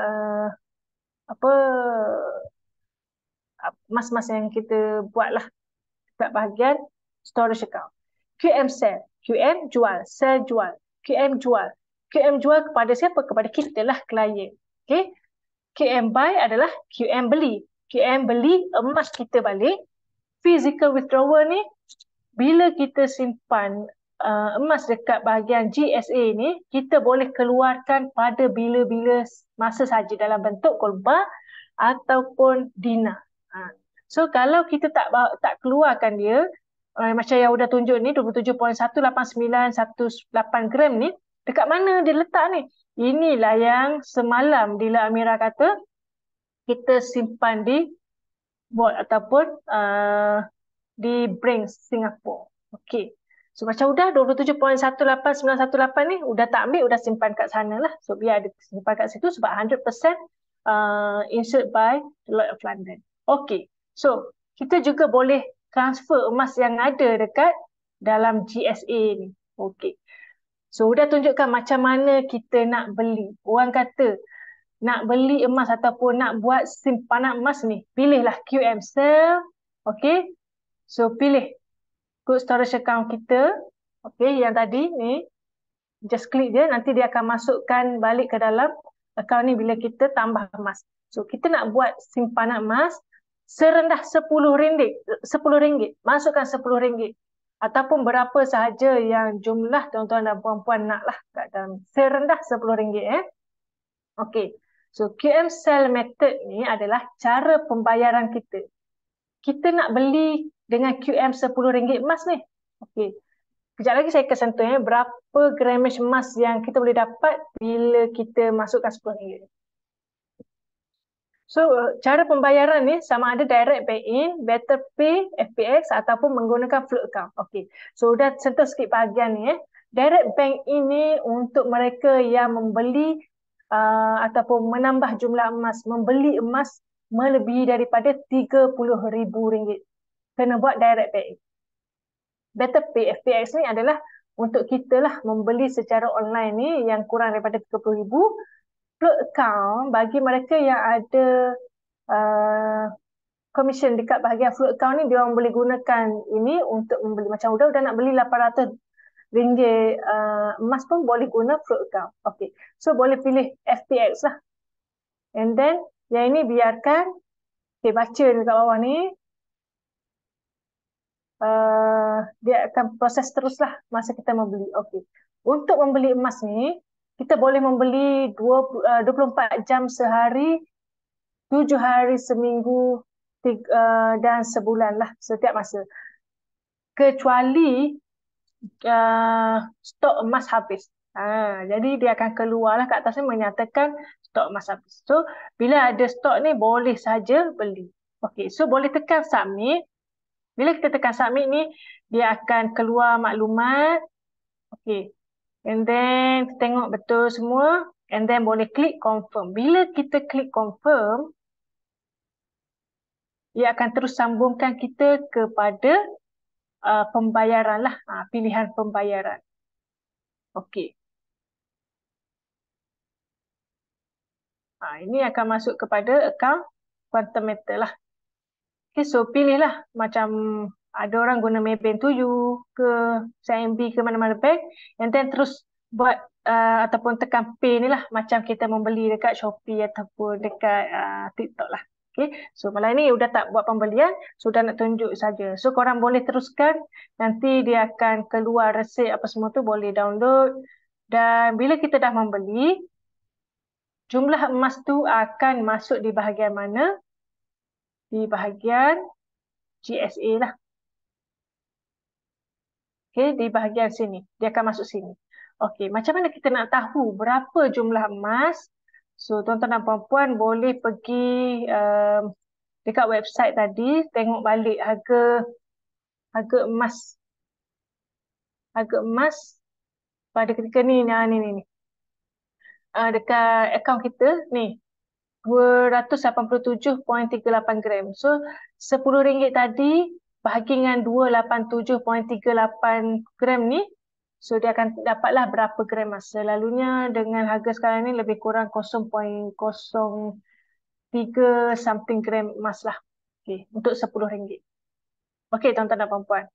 mas-mas yang kita buatlah dekat bahagian storage account. QM sell, QM jual, sell jual, QM jual. QM jual kepada siapa? Kepada kita lah, klien. Okay. QM buy adalah QM beli. QM beli emas kita balik. Physical withdrawal ni, bila kita simpan emas dekat bahagian GSA ni, kita boleh keluarkan pada bila-bila masa saja dalam bentuk gold bar ataupun dinar. So kalau kita tak keluarkan dia, macam yang udah tunjuk ni 27.18918 gram ni, dekat mana dia letak ni? Inilah yang semalam Dila Amira kata kita simpan di board ataupun di Bank Singapore. Okey. So macam udah 27.18918 ni udah tak ambil, udah simpan kat sana lah. So biar ada simpan kat situ sebab 100% insured by Lloyd of London. Okey. So kita juga boleh transfer emas yang ada dekat dalam GSA ni. Okey. So udah tunjukkan macam mana kita nak beli. Orang kata nak beli emas ataupun nak buat simpanan emas ni, pilihlah QM sell. Okey. So pilih gold storage account kita. Okey, yang tadi ni just klik dia, nanti dia akan masukkan balik ke dalam account ni bila kita tambah emas. So kita nak buat simpanan emas serendah RM10, masukkan RM10 ataupun berapa sahaja yang jumlah tuan-tuan dan puan-puan naklah kat dalam, serendah RM10. Okey. So QM sell method ni adalah cara pembayaran kita. Kita nak beli dengan QM RM10 emas ni. Okey. Kejap lagi saya akan sentuh berapa gramage emas yang kita boleh dapat bila kita masukkan RM10. So, cara pembayaran ni sama ada direct pay in, better pay, FPX ataupun menggunakan float account. Okey. So, dah sentuh sikit bahagian ni. Direct bank ini untuk mereka yang membeli ataupun menambah jumlah emas, membeli emas melebihi daripada RM30,000. Kena buat direct pay. Better pay, FPX ni adalah untuk kita lah membeli secara online ni yang kurang daripada RM30,000. Float account bagi mereka yang ada commission dekat bahagian float account ni, dia orang boleh gunakan ini untuk membeli. Macam udah nak beli RM800 emas pun boleh guna float account. Okay. So boleh pilih FPX lah. And then yang ini biarkan, okay, baca dekat bawah ni. Dia akan proses teruslah masa kita membeli. Okay. Untuk membeli emas ni, kita boleh membeli 24 jam sehari, 7 hari seminggu, dan sebulan lah setiap masa. Kecuali stok emas habis. Jadi dia akan keluarlah kat atas ni menyatakan stok emas habis. So bila ada stok ni boleh saja beli. Okey, so boleh tekan submit. Bila kita tekan submit ni, dia akan keluar maklumat. Okey. And then tengok betul semua. And then boleh klik confirm. Bila kita klik confirm, ia akan terus sambungkan kita kepada pembayaran lah. Pilihan pembayaran. Okey. Ini akan masuk kepada akaun Quantum Matter lah. Okay, so pilihlah macam ada orang guna Maybank to you ke CIMB ke mana-mana bank, and then terus buat ataupun tekan pay ni lah macam kita membeli dekat Shopee ataupun dekat TikTok lah. Okay, so malam ni udah tak buat pembelian, sudah nak tunjuk saja. So korang boleh teruskan, nanti dia akan keluar resip apa semua tu, boleh download. Dan bila kita dah membeli, jumlah emas tu akan masuk di bahagian mana? Di bahagian GSA lah. Okay, di bahagian sini. Dia akan masuk sini. Okay, macam mana kita nak tahu berapa jumlah emas? So, tuan-tuan dan puan-puan boleh pergi dekat website tadi, tengok balik harga emas. Harga emas pada ketika ni. Dekat akaun kita, ni. 287.38 gram. So, RM10 tadi bahagi dengan 287.38 gram ni, so dia akan dapatlah berapa gram emas. Selalunya dengan harga sekarang ni lebih kurang 0.03 something gram emas lah. Okay, untuk RM10. Okey, tuan-tuan dan puan-puan.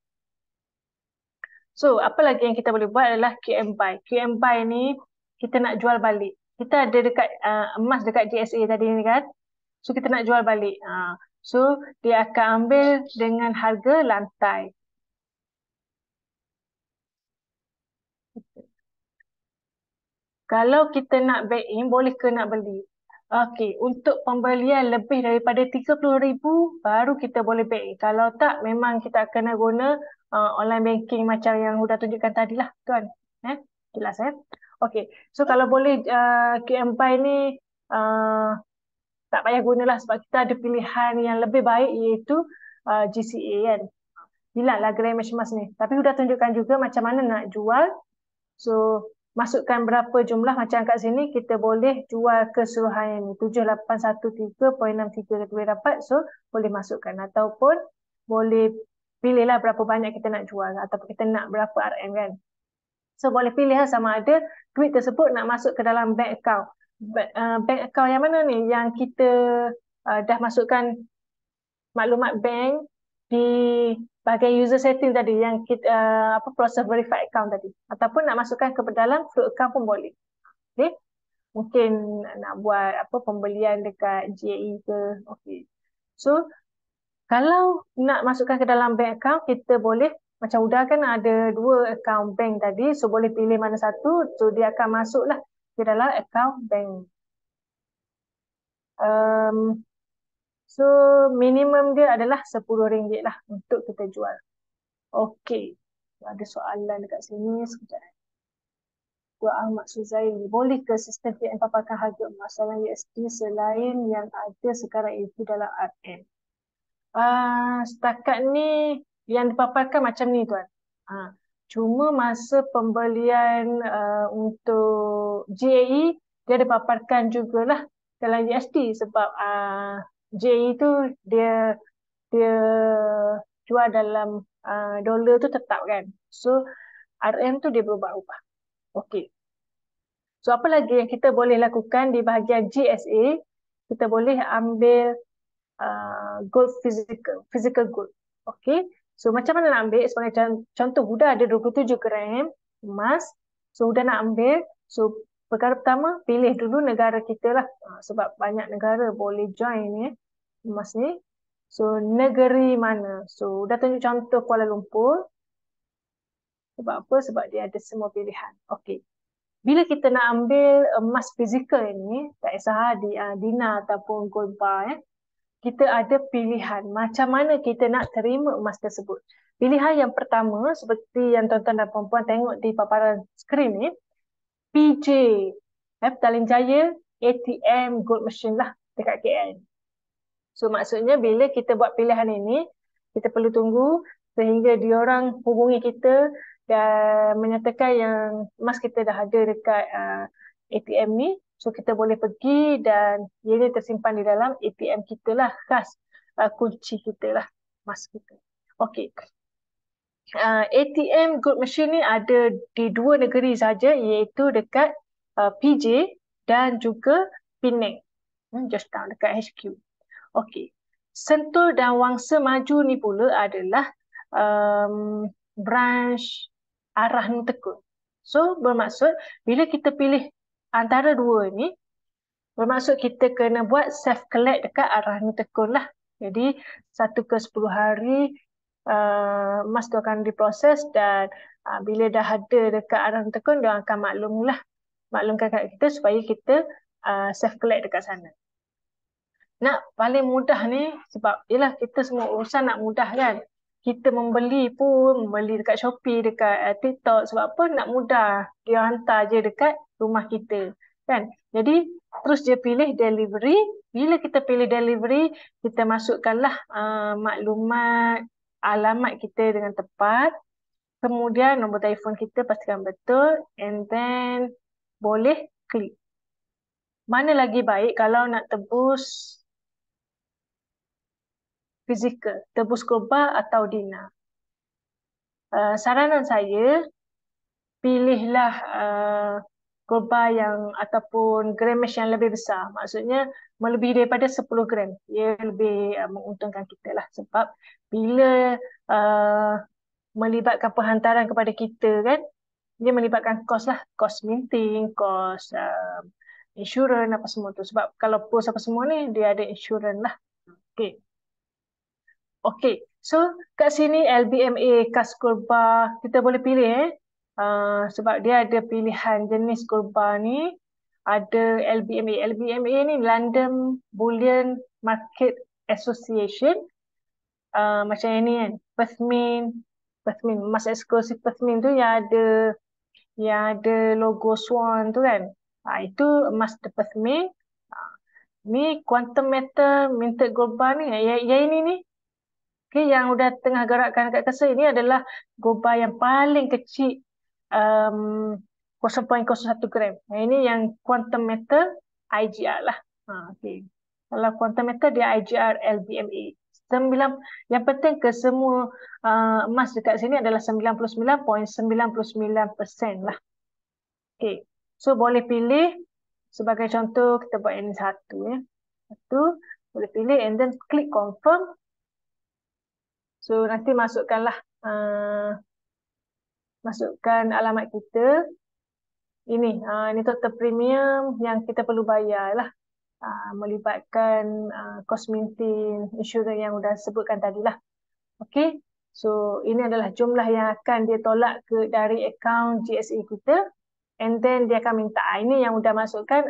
So, apa lagi yang kita boleh buat adalah QM buy. QM buy ni kita nak jual balik. Kita ada dekat emas dekat GSA tadi ni kan. So, kita nak jual balik. So, dia akan ambil dengan harga lantai. Kalau kita nak back in, boleh ke nak beli? Okey, untuk pembelian lebih daripada RM30,000, baru kita boleh back in. Kalau tak, memang kita akan guna online banking macam yang sudah tunjukkan tadi lah, tuan. Jelas Okey, so kalau boleh QM buy ni tak payah gunalah sebab kita ada pilihan yang lebih baik iaitu GCA kan. Hilanglah Greenwich emas ni. Tapi sudah tunjukkan juga macam mana nak jual. So, masukkan berapa jumlah macam kat sini, kita boleh jual keseluruhan ini. 7813.63 kita boleh dapat. So, boleh masukkan. Ataupun boleh pilihlah berapa banyak kita nak jual. Ataupun kita nak berapa RM kan. So, boleh pilih sama ada duit tersebut nak masuk ke dalam bank account. Bank account yang mana ni? Yang kita dah masukkan maklumat bank di bahagian user setting tadi, yang kita proses verify account tadi, ataupun nak masukkan ke dalam flow account pun boleh. Okay? Mungkin nak buat pembelian dekat GAE ke. Okay. So kalau nak masukkan ke dalam bank account, kita boleh macam Uda kan ada 2 account bank tadi, so boleh pilih mana satu, so dia akan masuklah ke dalam account bank. So, minimum dia adalah RM10 lah untuk kita jual. Okey. Ada soalan dekat sini. Sekejap. Tuan Ahmad Suzaili. Boleh ke sistem PM paparkan harga emas dalam USD selain yang ada sekarang itu dalam RM? Setakat ni yang dipaparkan macam ni tuan. Cuma masa pembelian untuk GAE, dia dipaparkan jugalah dalam USD sebab GAE tu dia jual dalam dolar tu tetap kan. So RM tu dia berubah-ubah. Okey. So apa lagi yang kita boleh lakukan di bahagian GSA? Kita boleh ambil gold physical gold. Okey. So macam mana nak ambil? Sebagai contoh, Huda ada 27 gram emas. So Huda nak ambil. So perkara pertama, pilih dulu negara kita lah. Sebab banyak negara boleh join ni emas ni. So negeri mana? So dah tunjuk contoh Kuala Lumpur. Sebab apa? Sebab dia ada semua pilihan. Okey. Bila kita nak ambil emas fizikal ni, tak kisah di dinar ataupun gold bar, kita ada pilihan macam mana kita nak terima emas tersebut. Pilihan yang pertama, seperti yang tuan-tuan dan puan-puan tengok di paparan skrin ni, PJ, Petaling Jaya ATM Gold Machine lah dekat KL. So maksudnya bila kita buat pilihan ini, kita perlu tunggu sehingga diorang hubungi kita dan menyatakan yang emas kita dah ada dekat ATM ni. So kita boleh pergi dan ia tersimpan di dalam ATM kita lah, khas kunci kita lah, emas kita. Okey. ATM Gold Machine ni ada di 2 negeri saja, iaitu dekat PJ dan juga Penang, Georgetown dekat HQ. Okey. Sentul dan Wangsa Maju ni pula adalah branch arah Tekun. So bermaksud bila kita pilih antara dua ni, bermaksud kita kena buat self collect dekat arah Tekun lah. Jadi 1/10 hari emas tu akan diproses dan bila dah ada dekat arah Tekun, dia akan maklumkan kat kita supaya kita self collect dekat sana. Nak paling mudah ni sebab yalah kita semua urusan nak mudah kan. Kita membeli dekat Shopee, dekat TikTok, sebab apa nak mudah. Dia hantar je dekat rumah kita kan. Jadi terus dia pilih delivery. Bila kita pilih delivery, kita masukkanlah maklumat alamat kita dengan tepat. Kemudian nombor telefon kita pastikan betul and then boleh klik. Mana lagi baik kalau nak tebus fizikal, tebus kurba atau dinar. Saranan saya, pilihlah kurba yang ataupun gramage yang lebih besar. Maksudnya melebihi daripada 10 gram. Ia lebih menguntungkan kita lah. Sebab bila melibatkan penghantaran kepada kita kan, dia melibatkan kos lah. Kos minting, kos insurans apa semua tu. Sebab kalau pos apa semua ni, dia ada insurans lah. Okay. Okey, so kat sini LBMA kas kurba kita boleh pilih sebab dia ada pilihan jenis kurba ni. Ada LBMA. LBMA ni London Bullion Market Association. Macam yang ni kan, Perth Mint, emas eksklusif Perth Mint tu yang ada logo swan tu kan. Itu emas Perth Mint. Ni quantum metal minted gold bar ni. Yang ini ni. Okay, yang udah tengah gerakkan kat kasar ini adalah goba yang paling kecil 0.01 gram. Ini yang quantum metal IGR lah. Okay. Kalau quantum metal dia IGR LBMA. Yang penting ke semua emas dekat sini adalah 99.99% lah. Okay. So boleh pilih sebagai contoh kita buat ini satu ya. Satu boleh pilih and then klik confirm. So nanti masukkan alamat kita. Ini total premium yang kita perlu bayar lah. Melibatkan kos minting, insurans yang sudah sebutkan tadi lah. Okay. So ini adalah jumlah yang akan dia tolak dari akaun GSA kita. And then dia akan minta. Ini yang sudah masukkan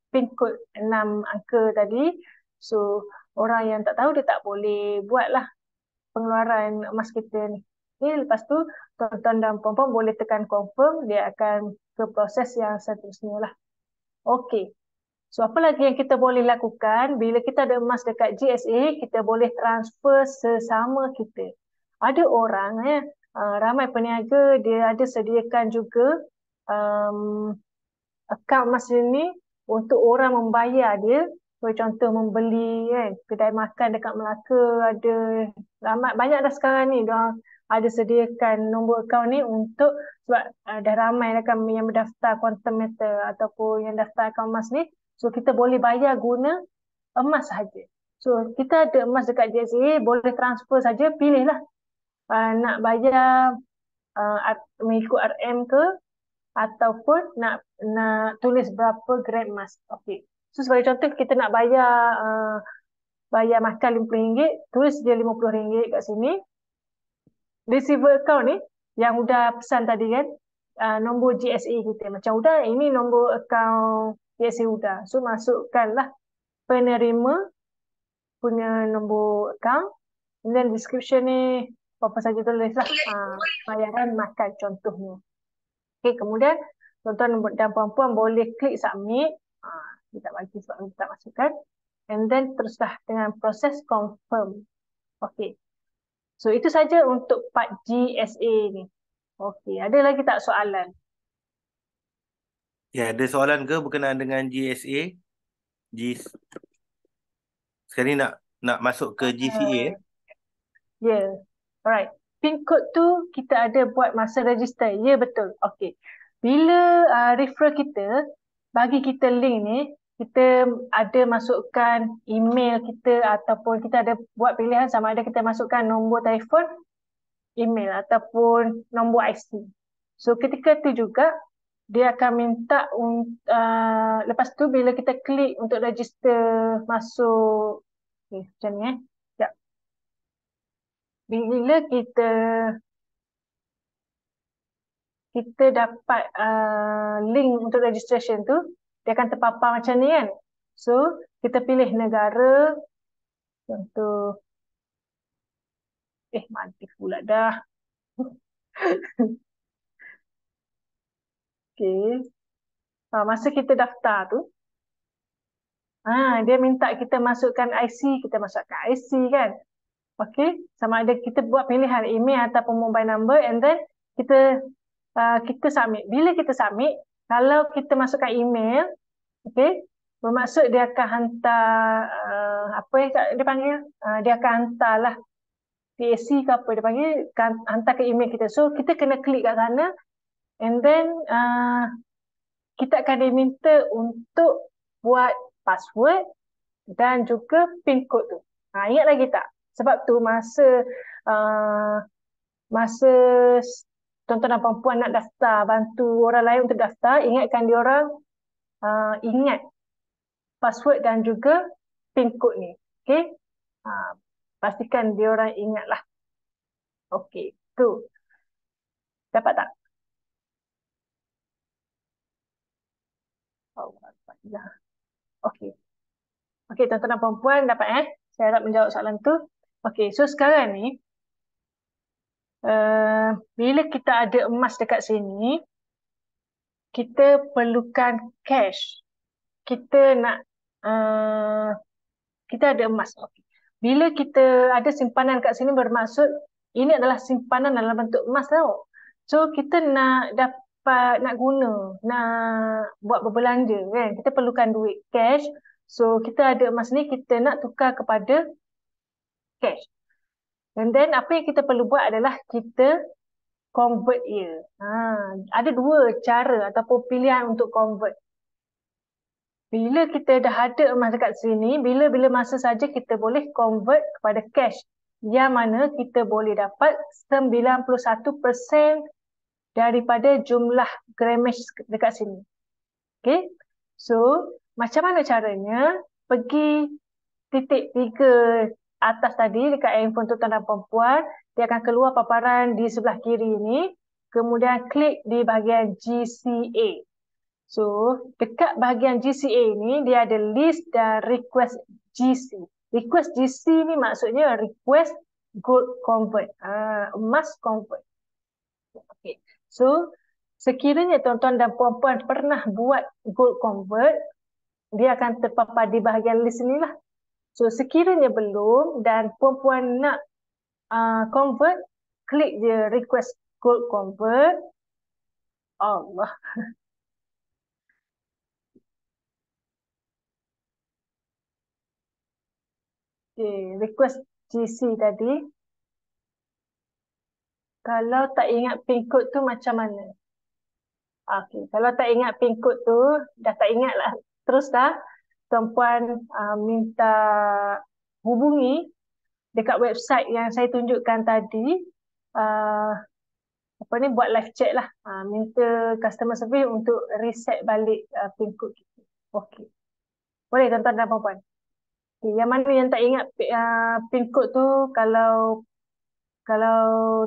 PIN code 6 angka tadi. So orang yang tak tahu dia tak boleh buat lah pengeluaran emas kita ni. Lepas tu tuan-tuan dan puan-puan boleh tekan confirm, dia akan ke proses yang seterusnya lah. Okey. So apa lagi yang kita boleh lakukan bila kita ada emas dekat GSA, kita boleh transfer sesama kita. Ada orang ramai peniaga dia ada sediakan juga akaun emas ini untuk orang membayar dia. Contoh membeli kan, kedai makan dekat Melaka ada banyak dah sekarang ni dia ada sediakan nombor akaun ni untuk sebab dah ramai dah kan yang berdaftar quantum metal ataupun yang daftar akaun emas ni. So kita boleh bayar guna emas sahaja. So kita ada emas dekat JSA, boleh transfer saja, pilihlah nak bayar mengikut RM ke ataupun nak tulis berapa gram emas. Okey. So sebagai contoh kita nak bayar makan RM50, tulis je RM50 kat sini. Receiver account ni yang udah pesan tadi kan, nombor GSA kita. Macam udah ini nombor akaun GSA udah. So masukkanlah penerima punya nombor akaun. And then description ni apa saja tulislah bayaran makan contohnya. Okey, kemudian tuan-tuan dan puan-puan boleh klik submit. Kita bagi sebab kita masukkan. And then teruslah dengan proses confirm. Okey. So itu saja untuk part GSA ni. Okey, ada lagi tak soalan? Ya, ada soalan ke berkenaan dengan GSA? Sekarang ni nak masuk ke GCA. Ya, yeah. Alright. PIN code tu kita ada buat masa register. Ya, betul. Okey. Bila referral kita bagi kita link ni, kita ada masukkan email kita ataupun kita ada buat pilihan sama ada kita masukkan nombor telefon, email ataupun nombor IC. So ketika tu juga dia akan minta lepas tu bila kita klik untuk register masuk macam ni sekejap. Bila kita dapat link untuk registration tu, dia akan terpapar macam ni kan. So kita pilih negara, contoh mati pula dah. Okey. Masa kita daftar tu, dia minta kita masukkan IC, kita masukkan IC kan. Okey, sama ada kita buat pilihan email ataupun mobile number and then kita submit. Bila kita submit, kalau kita masukkan email, okey, bermaksud dia akan hantar apa yang dia panggil? Dia akan hantarlah PAC ke apa dia panggil, hantar ke email kita. So kita kena klik kat sana and then kita akan diminta untuk buat password dan juga PIN code tu. Ingat lagi tak? Sebab tu masa tuan-tuan dan puan nak daftar, bantu orang lain untuk daftar, ingatkan diorang ingat password dan juga PIN code ni. Okey? Pastikan diorang ingatlah. Okey, tu. Dapat tak? Okey. Okey, tuan-tuan dan puan dapat Saya harap menjawab soalan tu. Okey, so sekarang ni bila kita ada emas dekat sini, kita perlukan cash. Kita nak kita ada emas. Okay. Bila kita ada simpanan kat sini bermaksud ini adalah simpanan dalam bentuk emas tau. So kita nak guna, nak buat berbelanja kan. Kita perlukan duit cash. So kita ada emas ni, kita nak tukar kepada cash. And then apa yang kita perlu buat adalah kita convert ia. Ada dua cara ataupun pilihan untuk convert. Bila kita dah ada emas dekat sini, bila masa saja kita boleh convert kepada cash. Yang mana kita boleh dapat 91% daripada jumlah grammage dekat sini. Okay. So, macam mana caranya? Pergi titik 3 atas tadi dekat handphone tuan dan perempuan, dia akan keluar paparan di sebelah kiri ni, kemudian klik di bahagian GCA. So, dekat bahagian GCA ni, dia ada list dan request GC. Request GC ni maksudnya request gold convert. Emas convert. Okay. So, sekiranya tuan-tuan dan puan-puan pernah buat gold convert, dia akan terpapar di bahagian list ni lah. So, sekiranya belum dan puan-puan nak convert, klik je request gold convert. Allah. Okay, request GC tadi. Kalau tak ingat PIN code tu macam mana? Okay, kalau tak ingat PIN code tu, dah tak ingat lah. Terus dah, tuan-puan minta hubungi dekat website yang saya tunjukkan tadi. Buat live chat lah. Minta customer service untuk reset balik PIN code kita. Okay. Boleh tuan-tuan dan puan-puan? Okay, yang mana yang tak ingat PIN code tu, kalau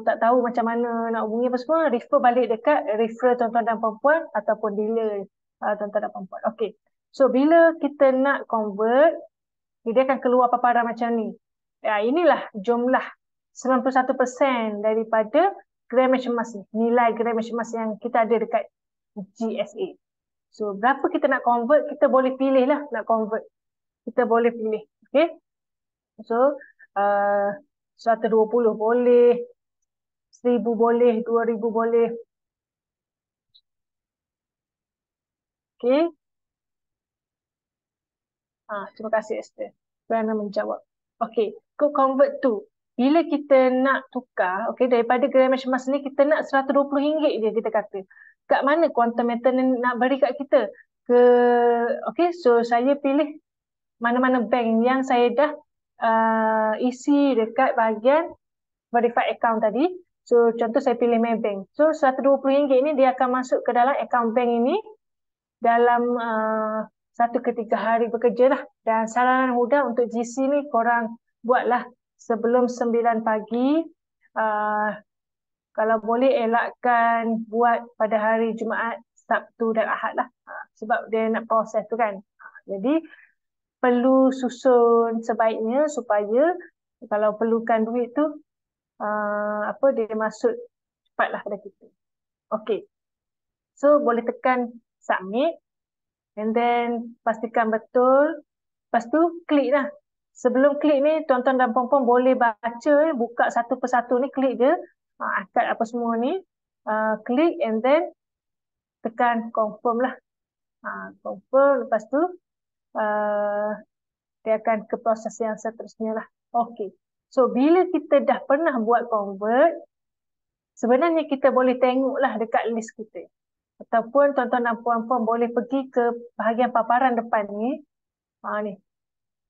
tak tahu macam mana nak hubungi apa semua, refer balik dekat refer tuan-tuan dan perempuan ataupun dealer tuan-tuan dan perempuan. Okey. So, bila kita nak convert, dia akan keluar paparan macam ni. Inilah jumlah 91% daripada grammage emas ni. Nilai grammage emas yang kita ada dekat GSA. So, berapa kita nak convert, kita boleh pilih lah nak convert. Kita boleh pilih. Okey. So, 120 boleh, 1,000 boleh, 2,000 boleh. Okey. Terima kasih Esther kerana menjawab. Okey, kod convert tu. Bila kita nak tukar, okey, daripada Greenwich Mas ni kita nak RM120 je kita kata. Kat mana quantum meter ni nak beri kat kita? Okey, so saya pilih mana-mana bank yang saya dah isi dekat bahagian verified account tadi. So contoh saya pilih Maybank. So RM120 ni dia akan masuk ke dalam account bank ini dalam 1 ke 3 hari bekerja lah. Dan saranan mudah untuk GC ni korang buatlah sebelum 9 pagi. Kalau boleh elakkan buat pada hari Jumaat, Sabtu dan Ahad lah. Sebab dia nak proses tu kan. Jadi perlu susun sebaiknya supaya kalau perlukan duit tu dia masuk cepatlah pada kita. Okey. So boleh tekan submit and then pastikan betul. Lepas tu klik lah. Sebelum klik ni tuan-tuan dan puan-puan boleh baca, buka satu persatu ni, klik je akad apa semua ni, klik and then tekan confirm lah. Confirm, lepas tu dia akan ke proses yang seterusnya lah. Okey. So bila kita dah pernah buat convert, sebenarnya kita boleh tengoklah dekat list kita. Ataupun tuan-tuan dan puan-puan boleh pergi ke bahagian paparan depan ni. Ni.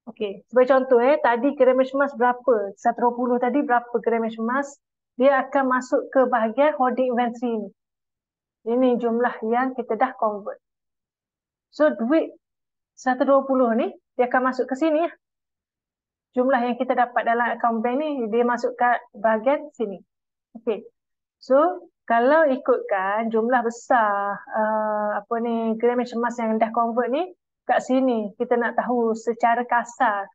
Okey, sebagai contoh tadi Greenwich Mas berapa? 120 tadi berapa Greenwich Mas? Dia akan masuk ke bahagian holding inventory ni. Ini jumlah yang kita dah convert. So duit 120 ni dia akan masuk ke sini ya. Jumlah yang kita dapat dalam account bank ni dia masuk ke bahagian sini. Okey. So kalau ikutkan jumlah besar Greenwich Mas yang dah convert ni, kat sini kita nak tahu secara kasar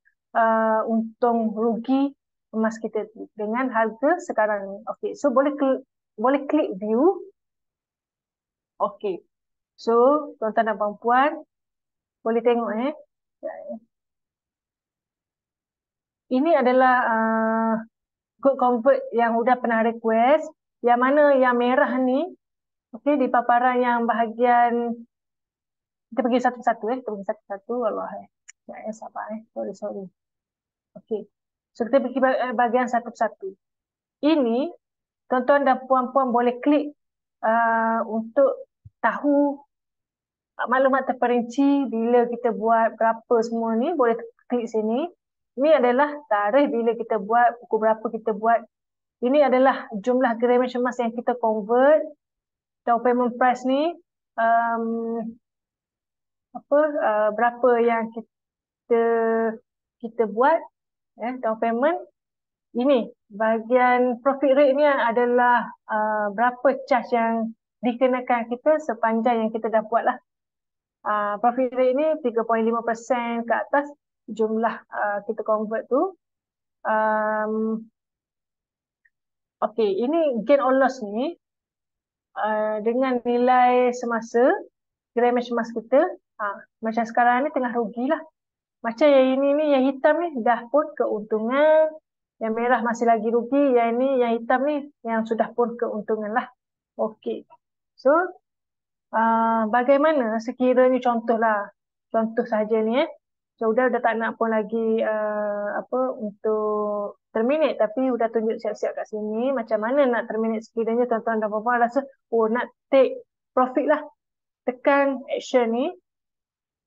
untung rugi emas kita dengan harga sekarang ni. Okey, so boleh klik view. Okey. So tuan-tuan dan puan-puan boleh tengok ini adalah code convert yang sudah pernah request. Yang mana yang merah ni, okey, di paparan yang bahagian, kita pergi satu-satu kita pergi satu-satu. Allah sabar sorry. Okey. So kita pergi bahagian satu-satu. Ini tuan-tuan dan puan-puan boleh klik untuk tahu maklumat terperinci bila kita buat berapa semua ni, boleh klik sini. Ini adalah tarikh bila kita buat, pukul berapa kita buat. Ini adalah jumlah Greenwich Mas yang kita convert. Down payment price ni berapa yang kita buat down payment. Ini bahagian profit rate ni adalah berapa charge yang dikenakan kita sepanjang yang kita dah buat lah. Profit rate ni 3.5% ke atas jumlah kita convert tu. Okey, ini gain or loss ni dengan nilai semasa Greenwich Mas kita, macam sekarang ni tengah rugi lah. Macam yang ini ni, yang hitam ni dah pun keuntungan, yang merah masih lagi rugi, yang ni, yang hitam ni yang sudah pun keuntungan lah. Okey, so bagaimana sekiranya contoh sahaja ni so dah tak nak pun lagi untuk terminate, tapi udah tunjuk siap-siap kat sini macam mana nak terminate sekiranya tuan-tuan dan puan-puan rasa nak take profit lah. Tekan action ni.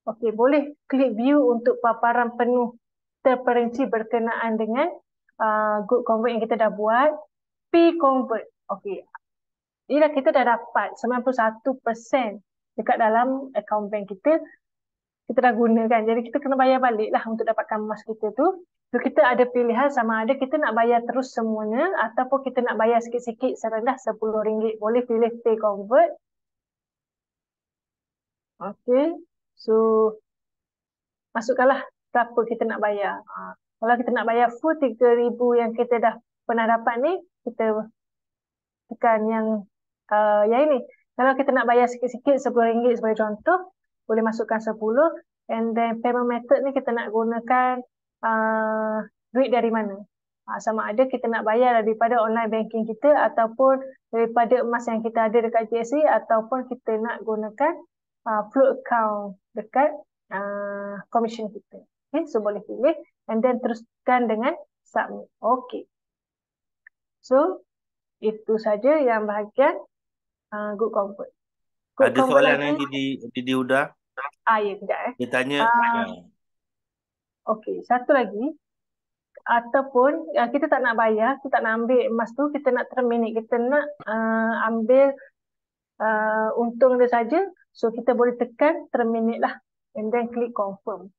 Okey, boleh klik view untuk paparan penuh terperinci berkenaan dengan good convert yang kita dah buat. P-convert. Okey. Inilah kita dah dapat 91% dekat dalam account bank kita. Kita dah gunakan. Jadi kita kena bayar balik lah untuk dapatkan emas kita tu. So kita ada pilihan sama ada kita nak bayar terus semuanya ataupun kita nak bayar sikit-sikit serendah RM10. Boleh pilih pay convert. Okey. So masukkanlah berapa kita nak bayar. Kalau kita nak bayar full 3,000 yang kita dah pernah dapat ni, kita tekan yang ini. Kalau kita nak bayar sikit-sikit RM10 sebagai contoh, boleh masukkan 10 and then payment method ni kita nak gunakan duit dari mana. Sama ada kita nak bayar daripada online banking kita ataupun daripada emas yang kita ada dekat GSE ataupun kita nak gunakan float account dekat commission kita. Okay, so boleh pilih and then teruskan dengan submit. Okay. So, itu saja yang bahagian good convert. Ada soalan lagi di Huda? Ya, kejap Dia tanya. Okey, satu lagi. Ataupun kita tak nak bayar, kita tak nak ambil emas tu, kita nak terminate, kita nak ambil untung dia saja. So, kita boleh tekan terminate lah. And then click confirm.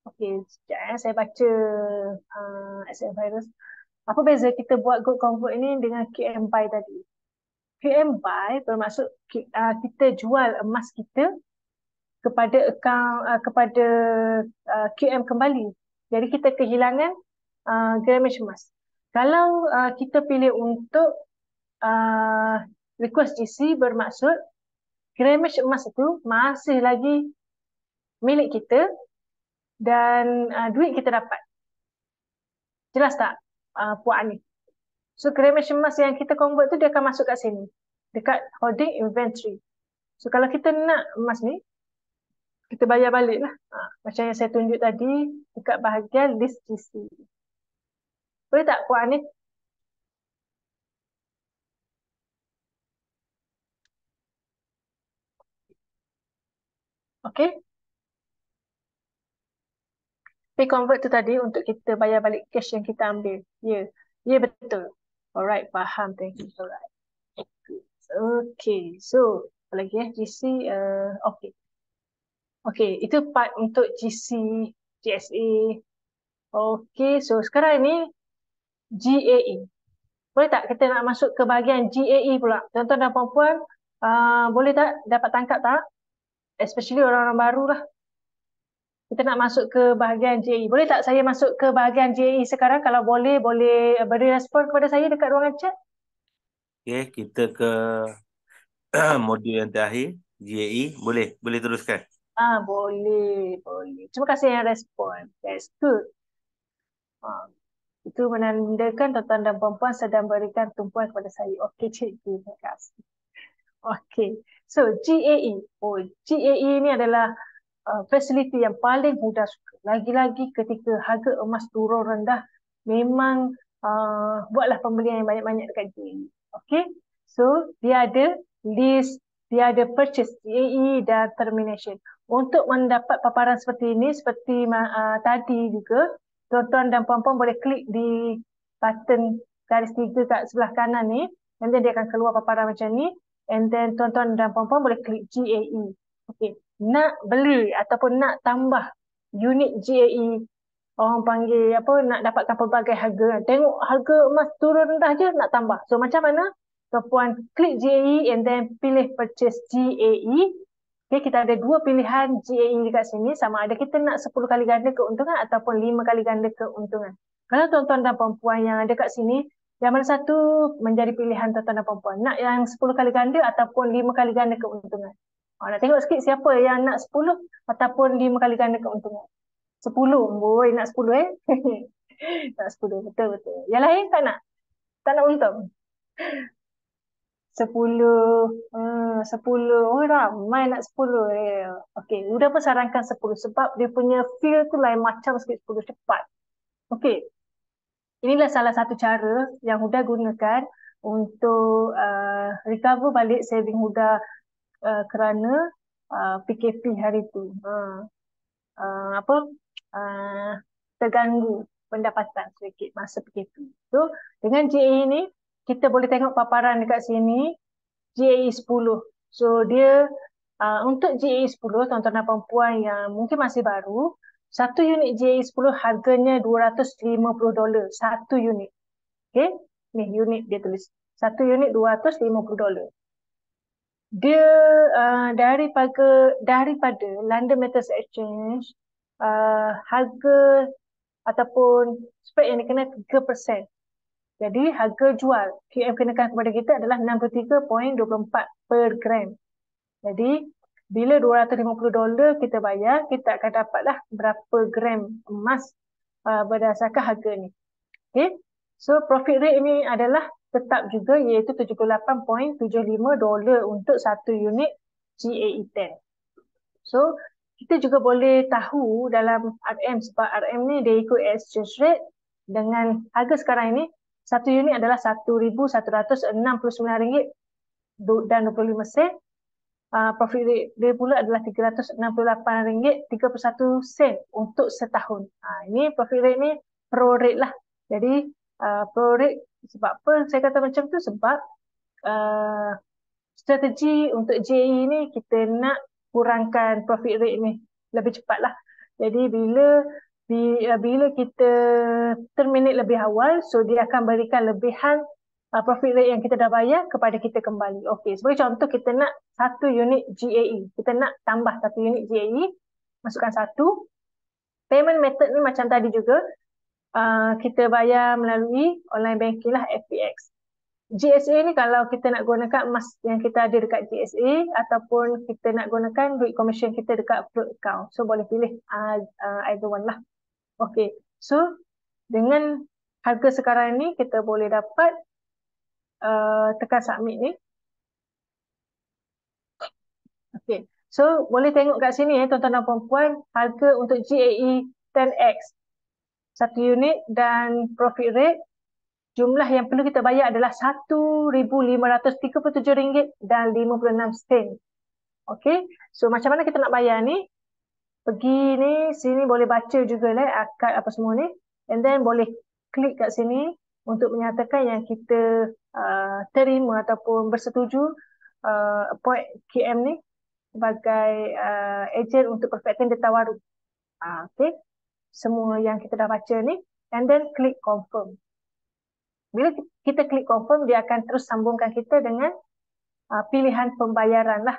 Okey, sekejap saya baca SM Virus. Apa beza kita buat good convert ini dengan QM buy tadi? QM buy bermaksud kita jual emas kita kepada kepada QM kembali. Jadi kita kehilangan grammage emas. Kalau kita pilih untuk request GC bermaksud grammage emas itu masih lagi milik kita dan duit kita dapat. Jelas tak Puan Ani? So grammage emas yang kita convert tu dia akan masuk kat sini dekat holding inventory. So kalau kita nak emas ni kita bayar balik lah. Macam yang saya tunjuk tadi dekat bahagian list GC. Boleh tak Puan Ani? Okey. Pay convert tu tadi untuk kita bayar balik cash yang kita ambil. Ya. Ya betul. Alright, faham. Thank you. Alright. Okay. So, apa lagi GC. Okay. Okay. Itu part untuk GC, GSA. Okay. So, sekarang ni GAE. Boleh tak kita nak masuk ke bahagian GAE pula? Tuan-tuan dan puan-puan, boleh tak dapat tangkap tak? Especially orang-orang baru lah. Kita nak masuk ke bahagian GAE. Boleh tak saya masuk ke bahagian GAE sekarang? Kalau boleh, boleh beri respon kepada saya dekat ruangan chat. Okay, kita ke modul yang terakhir, GAE. Boleh teruskan. Boleh. Terima kasih yang respon. That's good. Itu menandakan tuan-tuan dan puan-puan sedang berikan tumpuan kepada saya. Okey, cikgu. Terima kasih. Okey. So, GAE. GAE ni adalah fasiliti yang paling mudah suka. Lagi-lagi ketika harga emas turun rendah, memang buatlah pembelian yang banyak-banyak dekat GAE. Okay, so dia ada list, dia ada purchase GAE dan termination. Untuk mendapat paparan seperti ini, seperti tadi juga, tuan-tuan dan puan-puan boleh klik di button garis 3 kat sebelah kanan ni, and then dia akan keluar paparan macam ni, and then tuan-tuan dan puan-puan boleh klik GAE. Okay, nak beli ataupun nak tambah unit GAE, orang panggil apa, nak dapatkan pelbagai harga. Tengok harga emas turun rendah je nak tambah. So macam mana? Tuan-puan klik GAE and then pilih purchase GAE. Okay, kita ada dua pilihan GAE dekat sini. Sama ada kita nak 10 kali ganda keuntungan ataupun 5 kali ganda keuntungan. Kalau tuan-tuan dan perempuan yang ada kat sini, yang mana satu menjadi pilihan tuan-tuan dan perempuan? Nak yang 10 kali ganda ataupun 5 kali ganda keuntungan? Nak tengok sikit siapa yang nak 10 ataupun 5 kali ganda keuntungan. 10, boy, nak 10 nak 10, betul-betul. Yang lain tak nak? Tak nak untung? 10, 10, oh ramai nak 10. Okey, Huda pun sarankan 10 sebab dia punya feel tu lain macam sikit 10 cepat. Okey, inilah salah satu cara yang Huda gunakan untuk recover balik saving Huda kerana PKP hari tu. Terganggu pendapatan sedikit masa PKP. So, dengan GAE ni, kita boleh tengok paparan dekat sini, GAE 10. So, dia untuk GAE 10, tuan-tuan dan perempuan yang mungkin masih baru, satu unit GAE 10 harganya $250. Satu unit. Okay? Ni unit dia tulis. Satu unit $250. Dia daripada London Metals Exchange, harga ataupun spread yang dikena 3%. Jadi harga jual QM kenakan kepada kita adalah 63.24 per gram. Jadi bila $250 kita bayar, kita akan dapatlah berapa gram emas berdasarkan harga ni. Okay? So profit rate ini adalah tetap juga, iaitu $78.75 untuk satu unit GAE10. So kita juga boleh tahu dalam RM, sebab RM ni dia ikut exchange rate. Dengan harga sekarang ini, satu unit adalah RM1,169.25. Profit rate dia pula adalah RM368.31 untuk setahun. Ini profit rate ni pro rate lah. Jadi pro rate sebab apa saya kata macam tu? Sebab strategi untuk JE ni kita nak kurangkan profit rate ni lebih cepat lah. Jadi bila kita terminate lebih awal, so dia akan berikan lebihan profit rate yang kita dah bayar kepada kita kembali. Okey, sebagai contoh kita nak satu unit GAE. Kita nak tambah satu unit GAE, masukkan satu. Payment method ni macam tadi juga. Kita bayar melalui online banking lah, FPX. GSA ni kalau kita nak gunakan emas yang kita ada dekat GSA ataupun kita nak gunakan duit commission kita dekat float account. So boleh pilih either one lah. Okay, so dengan harga sekarang ni kita boleh dapat tekan submit ni. Okay, so boleh tengok kat sini tuan-tuan dan puan-puan, harga untuk GAE 10X satu unit dan profit rate. Jumlah yang perlu kita bayar adalah RM1,537.56. Okey, so macam mana kita nak bayar ni? Pergi ni, sini boleh baca juga lah akad apa semua ni. And then boleh klik kat sini untuk menyatakan yang kita terima ataupun bersetuju appoint KM ni sebagai ejen untuk perfecting data waru. Okey, semua yang kita dah baca ni. And then klik confirm. Bila kita klik confirm, dia akan terus sambungkan kita dengan pilihan pembayaran lah.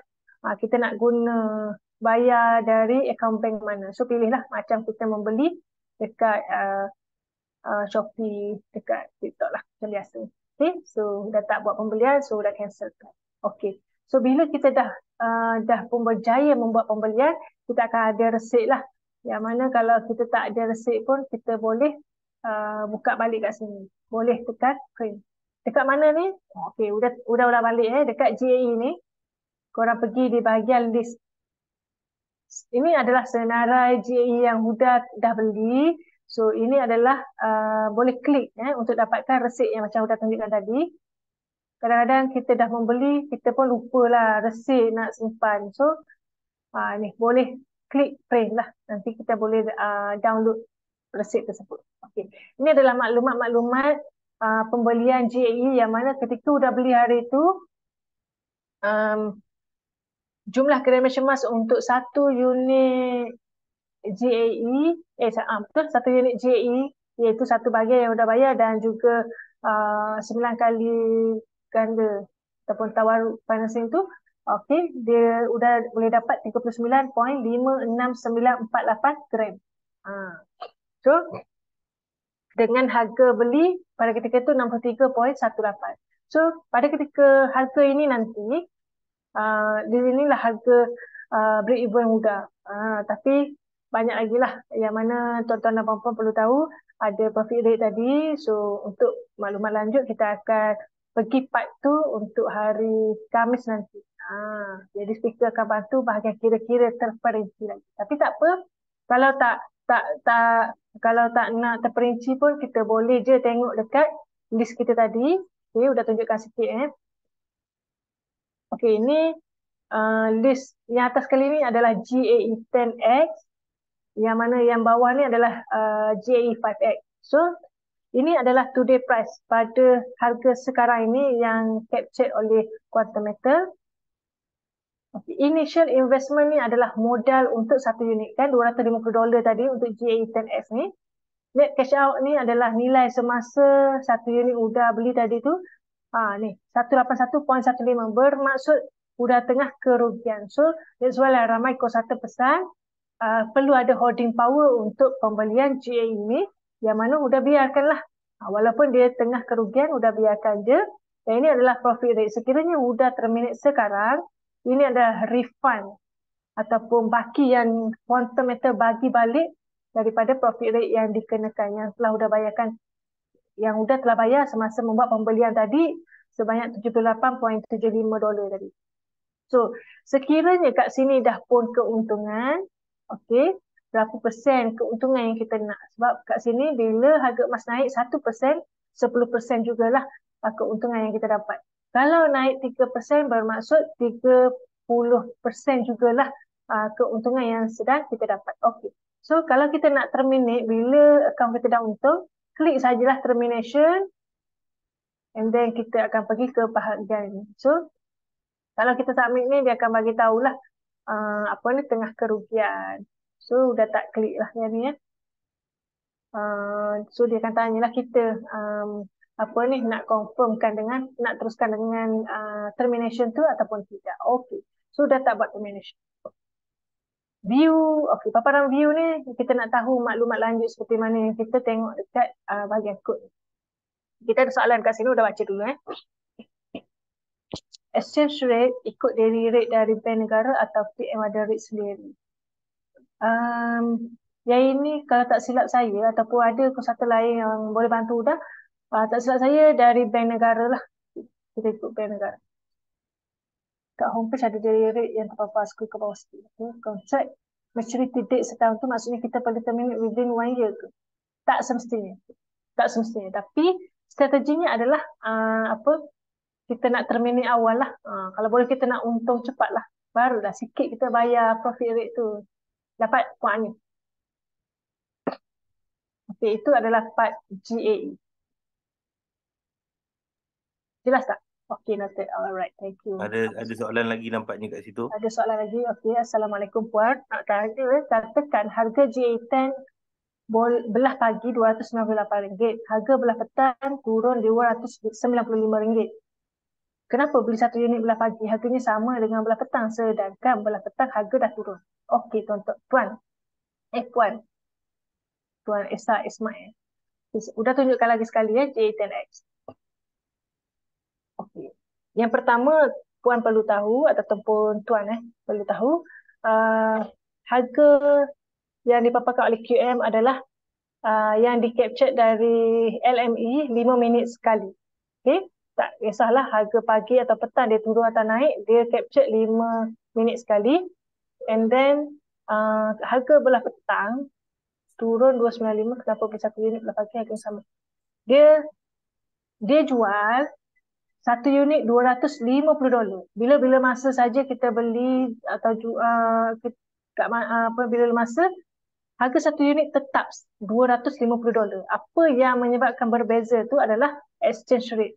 Kita nak guna bayar dari akaun bank mana. So pilihlah macam kita membeli dekat Shopee, dekat TikTok lah macam biasa. Okay, so dah tak buat pembelian, so dah cancel. Okay, so bila kita dah pun berjaya membuat pembelian, kita akan ada resit lah. Yang mana kalau kita tak ada resit pun, kita boleh buka balik kat sini. Boleh tekan print. Dekat mana ni? Okey, udah balik dekat GAE ni. Korang pergi di bahagian list. Ini adalah senarai GAE yang dah beli. So ini adalah boleh klik untuk dapatkan resit yang macam udah tunjukkan tadi. Kadang-kadang kita dah membeli, kita pun lupalah resit nak simpan. So ni boleh klik print lah. Nanti kita boleh download resit tersebut. Okey. Ini adalah maklumat-maklumat pembelian GAE yang mana ketika udah beli hari itu jumlah cremation mask untuk satu unit GAE betul, satu unit GAE iaitu satu bahagian yang udah bayar dan juga 9 kali ganda ataupun tawar financing tu. Okey, dia udah boleh dapat 39.56948 gram. So dengan harga beli pada ketika itu 63.18. So pada ketika harga ini nanti di sinilah harga break even mudah. Tapi banyak lagi lah yang mana tuan-tuan dan puan-puan perlu tahu. Ada profit rate tadi. So untuk maklumat lanjut kita akan pergi part tu untuk hari Khamis nanti. Jadi speaker akan bantu bahagian kira-kira terperinci lagi. Tapi tak apa, kalau tak nak terperinci pun kita boleh je tengok dekat list kita tadi. Okay, udah tunjukkan sikit Okey, ini list yang atas kali ni adalah GAE 10X, yang mana yang bawah ni adalah GAE 5X. So ini adalah today price pada harga sekarang ini yang captured oleh Quantum Metal. Okay. Initial investment ni adalah modal untuk satu unit kan, $250 tadi untuk GAE 10X ni. Net cash out ni adalah nilai semasa satu unit udah beli tadi tu. Ni 181.15 bermaksud udah tengah kerugian. So that's why lah ramai satu pesan perlu ada holding power untuk pembelian GAE ini, yang mana udah biarkanlah. Walaupun dia tengah kerugian, udah biarkan je. Dan ini adalah profit rate. Sekiranya udah terminate sekarang, ini adalah refund ataupun baki yang Quantum Metal bagi balik daripada profit rate yang dikenakan, yang telah udah bayarkan yang sudah telah bayar semasa membuat pembelian tadi sebanyak $78.75 tadi. So, sekiranya kat sini dah pun keuntungan, okey, berapa persen keuntungan yang kita nak? Sebab kat sini bila harga emas naik 1%, 10% jugalah keuntungan yang kita dapat. Kalau naik 3% bermaksud 30% jugalah keuntungan yang sedang kita dapat. Okey. So, kalau kita nak terminate bila akaun kita dah untung, klik sajalah termination and then kita akan pergi ke bahagian ini. So, kalau kita submit ni, dia akan bagi tahulah apa ni tengah kerugian. So, dah tak klik lah yang ni ya. So, dia akan tanyalah kita apa ni nak confirmkan dengan, nak teruskan dengan termination tu ataupun tidak. Okey. So, dah tak buat termination. View, okey, paparan view ni kita nak tahu maklumat lanjut seperti mana. Kita tengok dekat bahagian kod. Kita ada soalan kat sini, dah baca dulu Exchange rate ikut daily rate dari bank negara atau PM ada rate sendiri. Yang ini kalau tak silap saya ataupun ada satu lain yang boleh bantu dah. Tak silap saya dari bank negara lah. Kita ikut bank negara. Kat homepage ada daily rate yang terpapar scroll ke bawah sikit. Contract maturity date setahun tu maksudnya kita perlu terminate within 1 year ke? Tak semestinya. Tak semestinya. Tapi strateginya adalah apa? Kita nak terminate awal lah. Kalau boleh kita nak untung cepat lah. Barulah sikit kita bayar profit rate tu. Dapat puannya. Okey, itu adalah part GAE. Jelas tak? Okey, noted. Alright, thank you. Ada soalan lagi nampaknya kat situ. Ada soalan lagi. Okey, Assalamualaikum Puan. Nak tanya, katakan harga GAE10 belah pagi RM298. Harga belah petang turun RM295. Kenapa beli satu unit belah pagi harganya sama dengan belah petang sedangkan belah petang harga dah turun? Okey, Puan. Puan Esa Ismail. Sudah tunjukkan lagi sekali ya J10X. Okey. Yang pertama Puan perlu tahu ataupun Tuan perlu tahu harga yang dipaparkan oleh QM adalah yang di-capture dari LME 5 minit sekali. Okey. Tak kisahlah harga pagi atau petang dia turun atau naik, dia capture 5 minit sekali. And then harga belah petang turun 295, kenapa beli satu unit belah pagi harga sama? Dia jual satu unit $250. Bila masa saja kita beli atau bila masa harga satu unit tetap $250. Apa yang menyebabkan berbeza tu adalah exchange rate.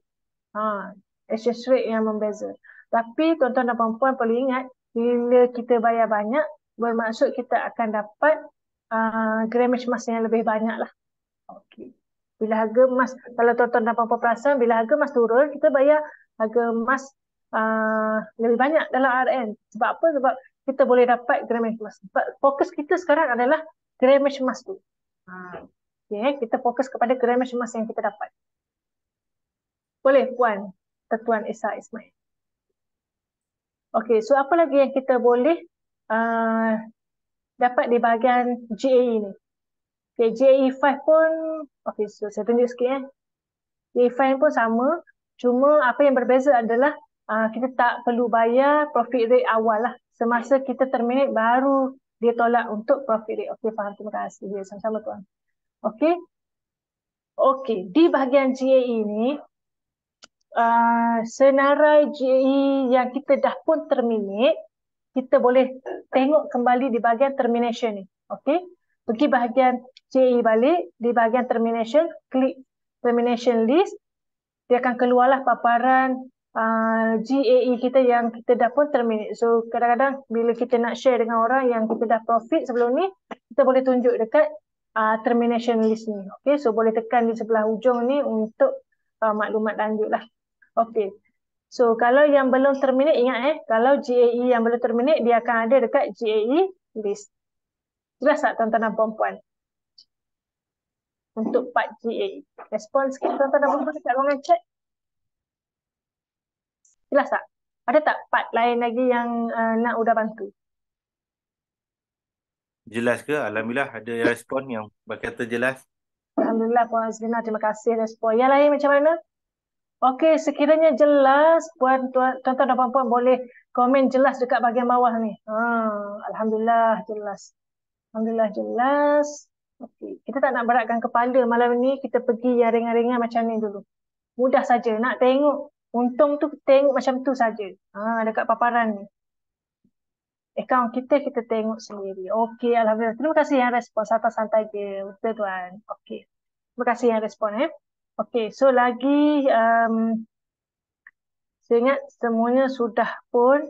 Exchange rate yang membeza. Tapi tuan-tuan dan puan-puan perlu ingat, bila kita bayar banyak, bermaksud kita akan dapat grammage emas yang lebih banyak lah. Okey. Bila harga emas, kalau tuan-tuan dan puan-puan perasan, bila harga emas turun, kita bayar harga emas lebih banyak dalam RN. Sebab apa? Sebab kita boleh dapat grammage emas. Fokus kita sekarang adalah grammage emas tu. Okay, kita fokus kepada grammage emas yang kita dapat. Boleh Puan, Tuan Esa Ismail. Okey, so apa lagi yang kita boleh dapat di bahagian GAE ni? Okay, GAE5 pun, okey, so saya tunjuk sikit GAE5 pun sama, cuma apa yang berbeza adalah kita tak perlu bayar profit rate awal lah. Semasa kita terminate baru dia tolak untuk profit rate. Okey, faham, terima kasih. Ya, sama-sama Tuan. Okey. Okey, di bahagian GAE ni, senarai GAE yang kita dah pun terminate, kita boleh tengok kembali di bahagian termination ni. Okey, pergi bahagian GAE balik, di bahagian termination, klik termination list, dia akan keluarlah paparan GAE kita yang kita dah pun terminate. So kadang-kadang bila kita nak share dengan orang yang kita dah profit sebelum ni, kita boleh tunjuk dekat termination list ni. Okey, so boleh tekan di sebelah hujung ni untuk maklumat lanjut lah. Okey. So kalau yang belum terminate, ingat kalau GAE yang belum terminate, dia akan ada dekat GAE list. Jelas tak tuan-tuan dan puan-puan? Untuk part GAE. Respon sikit tuan-tuan dan puan-puan dekat ruangan chat. Jelas tak? Ada tak part lain lagi yang nak udah bantu? Jelas ke? Alhamdulillah ada respon yang berkata jelas. Alhamdulillah Puan Azlina, terima kasih respon. Yang lain macam mana? Okey, sekiranya jelas, tuan-tuan dan puan-puan boleh komen jelas dekat bahagian bawah ni. Alhamdulillah jelas. Alhamdulillah jelas. Okey, kita tak nak beratkan kepala malam ni, kita pergi yang ringan-ringan macam ni dulu. Mudah saja nak tengok. Untung tu tengok macam tu saja. Dekat paparan ni. Akaun kita tengok sendiri. Okey, alhamdulillah. Terima kasih yang respon. Santai-santai je. Betul tuan. Okey. Terima kasih yang respon Okey, so lagi saya ingat semuanya sudah pun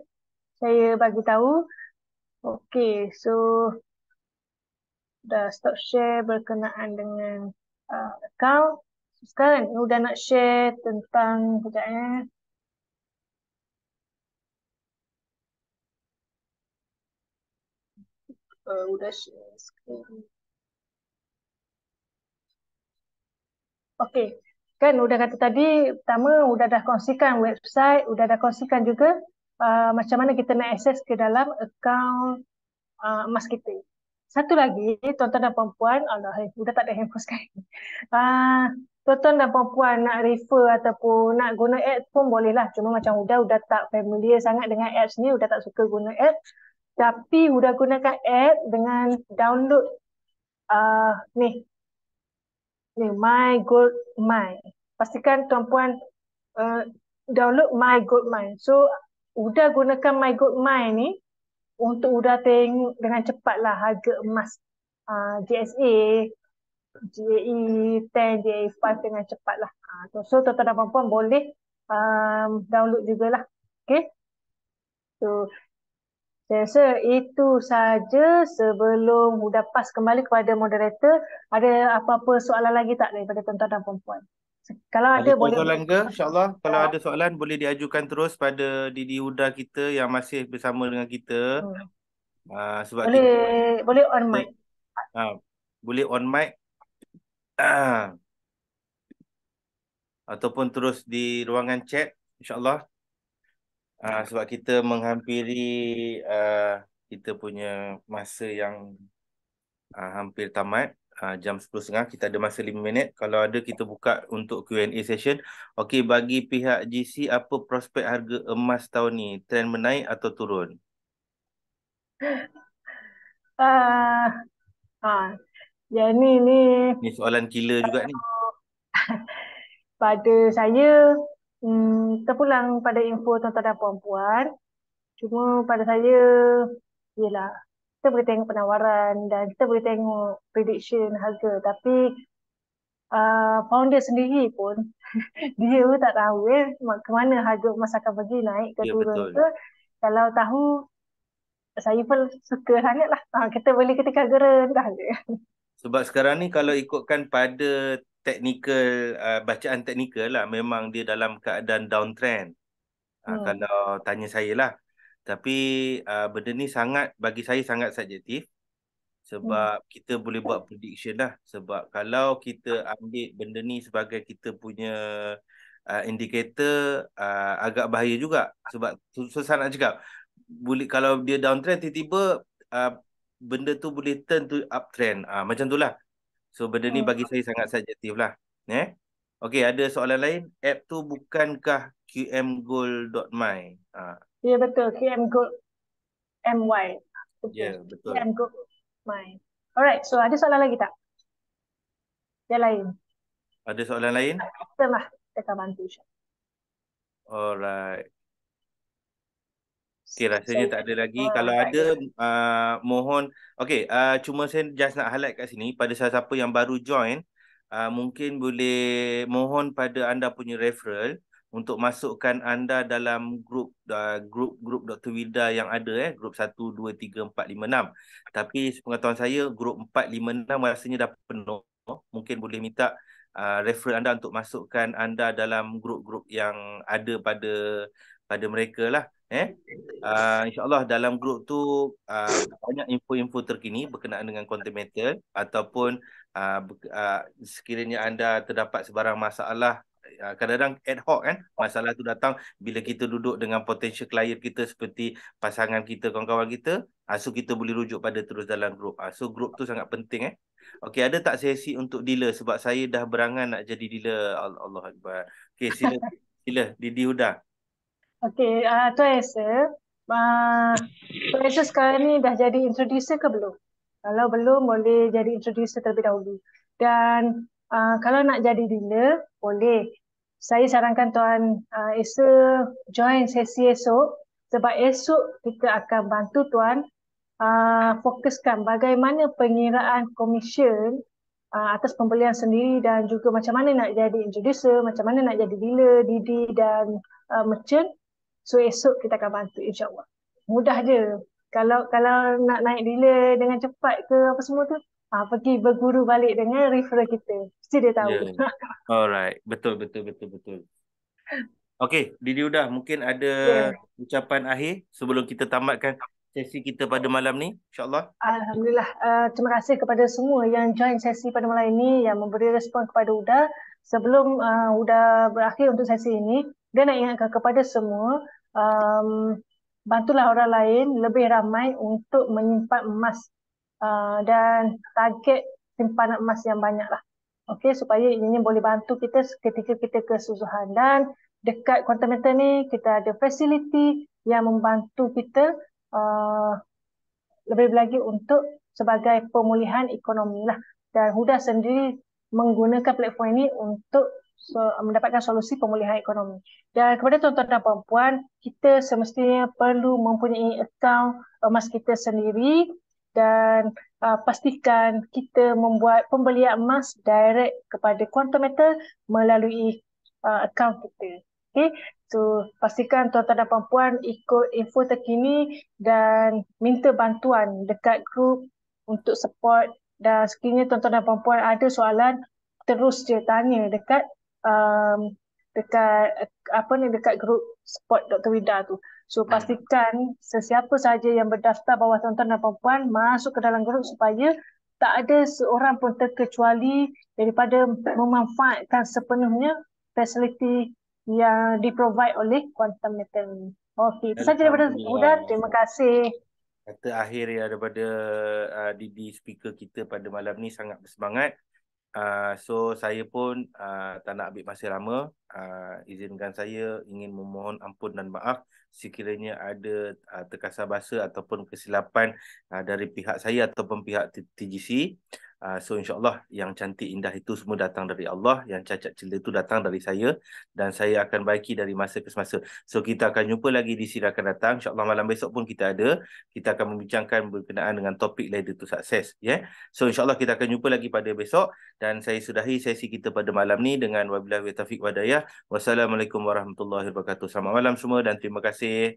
saya bagi tahu. Okey, so dah stop share berkenaan dengan akaun. Sekarang udah nak share tentang sekejap udah share screen. Okey, kan udah kata tadi, pertama udah dah kongsikan website, udah dah kongsikan juga macam mana kita nak akses ke dalam akaun emas kita. Satu lagi, tuan-tuan dan puan-puan, udah tak ada handphone sekarang. Tuan-tuan dan puan-puan nak refer ataupun nak guna apps pun bolehlah. Cuma macam udah tak familiar sangat dengan apps ni, udah tak suka guna apps. Tapi udah gunakan app dengan download ni My Gold Mine. Pastikan tuan-puan download My Gold Mine. So udah gunakan My Gold Mine ni untuk udah tengok dengan cepatlah harga emas GSA, GAE 10, GAE 5 dengan cepatlah. So tuan-tuan dan puan-puan boleh download jugalah. Okay. So saya rasa itu saja sebelum Huda pas kembali kepada moderator. Ada apa-apa soalan lagi tak daripada tuan-tuan dan puan-puan? Kalau ada boleh. Soalan ke? InsyaAllah kalau ada soalan boleh diajukan terus pada Didi Huda kita yang masih bersama dengan kita. Sebab boleh on mic. Boleh on mic. Ataupun terus di ruangan chat, insyaAllah. Sebab kita menghampiri kita punya masa yang hampir tamat, jam 10.30, kita ada masa 5 minit. Kalau ada kita buka untuk Q&A session. Okey, bagi pihak GC, apa prospek harga emas tahun ni? Trend menaik atau turun? Yang ni soalan killer juga ni. Pada saya, terpulang pada info tuan-tuan dan puan-puan. Cuma pada saya, yelah, kita boleh tengok penawaran dan kita boleh tengok prediction harga. Tapi founder sendiri pun, dia pun tak tahu ke mana harga emas akan pergi naik ke turun ke. Kalau tahu, saya pun suka sangat lah. Kita beli ketika harga rendah je. Sebab sekarang ni kalau ikutkan pada teknikal, bacaan teknikal lah, memang dia dalam keadaan downtrend. Kalau tanya saya lah. Tapi benda ni bagi saya sangat subjektif. Sebab kita boleh buat prediction lah. Sebab kalau kita ambil benda ni sebagai kita punya indikator, agak bahaya juga. Sebab susah nak cakap. Kalau dia downtrend, tiba-tiba benda tu boleh turn to uptrend. Macam tu lah. So benda ni bagi saya sangat subjektif lah. Okey, ada soalan lain? App tu bukankah qmgold.my? Ya betul, qmgold.my. Ya, betul. qmgold.my. Alright, so ada soalan lagi tak? Yang lain? Ada soalan lain? Kita lah, kita akan bantu. Alright. Okey, rasanya tak ada lagi. Kalau ada, mohon. Okey, cuma saya just nak highlight kat sini, pada siapa yang baru join, mungkin boleh mohon pada anda punya referral untuk masukkan anda dalam grup Dr. Wilda yang ada, grup 1, 2, 3, 4, 5, 6. Tapi sepengetahuan saya, grup 4, 5, 6 rasanya dah penuh. Mungkin boleh minta referral anda untuk masukkan anda dalam grup-grup yang ada pada mereka lah. InsyaAllah dalam grup tu banyak info-info terkini berkenaan dengan content metal, ataupun sekiranya anda terdapat sebarang masalah kadang-kadang ad hoc kan, masalah tu datang bila kita duduk dengan potential klien kita seperti pasangan kita, kawan-kawan kita, so kita boleh rujuk pada terus dalam grup. So grup tu sangat penting. Okey, ada tak sesi untuk dealer sebab saya dah berangan nak jadi dealer. Allah Akbar. Okey, sila Didi Huda. Okey, Tuan Esa, Tuan Esa sekarang ni dah jadi introducer ke belum? Kalau belum, boleh jadi introducer terlebih dahulu. Dan kalau nak jadi dealer, boleh. Saya sarankan Tuan Esa join sesi esok sebab esok kita akan bantu Tuan fokuskan bagaimana pengiraan komisen atas pembelian sendiri dan juga macam mana nak jadi introducer, macam mana nak jadi dealer, DD dan merchant. So esok kita akan bantu insya-Allah. Mudah je. Kalau nak naik dealer dengan cepat ke apa semua tu, pergi berguru balik dengan referral kita. Mesti dia tahu. Yeah. Alright, betul. Okey, Didi Huda, mungkin ada ucapan akhir sebelum kita tamatkan sesi kita pada malam ni, insya-Allah. Alhamdulillah. Terima kasih kepada semua yang join sesi pada malam ini, yang memberi respon kepada Huda. Sebelum Huda berakhir untuk sesi ini, dia nak ingatkan kepada semua, bantulah orang lain lebih ramai untuk menyimpan emas dan target simpanan emas yang banyak lah. Okey, supaya ini boleh bantu kita ketika kita kesusahan. Dan dekat Quantum Metal ni kita ada fasiliti yang membantu kita lebih lagi untuk sebagai pemulihan ekonomi lah. Dan Huda sendiri menggunakan platform ini untuk mendapatkan solusi pemulihan ekonomi. Dan kepada tuan-tuan dan puan-puan, kita semestinya perlu mempunyai akaun emas kita sendiri dan pastikan kita membuat pembelian emas direct kepada Quantum Metal melalui akaun kita. Okay? So, pastikan tuan-tuan dan puan-puan ikut info terkini dan minta bantuan dekat grup untuk support. Dan sekiranya tuan-tuan dan puan-puan ada soalan, terus je tanya dekat dekat grup support Dr. Wida tu. So pastikan sesiapa sahaja yang berdaftar bawah tuan-tuan dan puan-puan masuk ke dalam grup supaya tak ada seorang pun terkecuali daripada memanfaatkan sepenuhnya fasiliti yang di-provide oleh Quantum Metal ni. Okey, itu saja daripada Huda. Terima kasih. Kata akhir ya daripada Didi speaker kita pada malam ni sangat bersemangat. So saya pun tak nak ambil masa lama. Izinkan saya ingin memohon ampun dan maaf sekiranya ada terkasar bahasa ataupun kesilapan dari pihak saya ataupun pihak TGC. So insyaAllah yang cantik indah itu semua datang dari Allah, yang cacat celah itu datang dari saya, dan saya akan baiki dari masa ke semasa. So kita akan jumpa lagi di siri akan datang. InsyaAllah malam besok pun kita ada. Kita akan membincangkan berkenaan dengan topik Ladder to Success. So insyaAllah kita akan jumpa lagi pada besok. Dan saya sudahi sesi kita pada malam ni dengan wabillahi taufiq wa hidayah. Wassalamualaikum warahmatullahi wabarakatuh. Selamat malam semua dan terima kasih.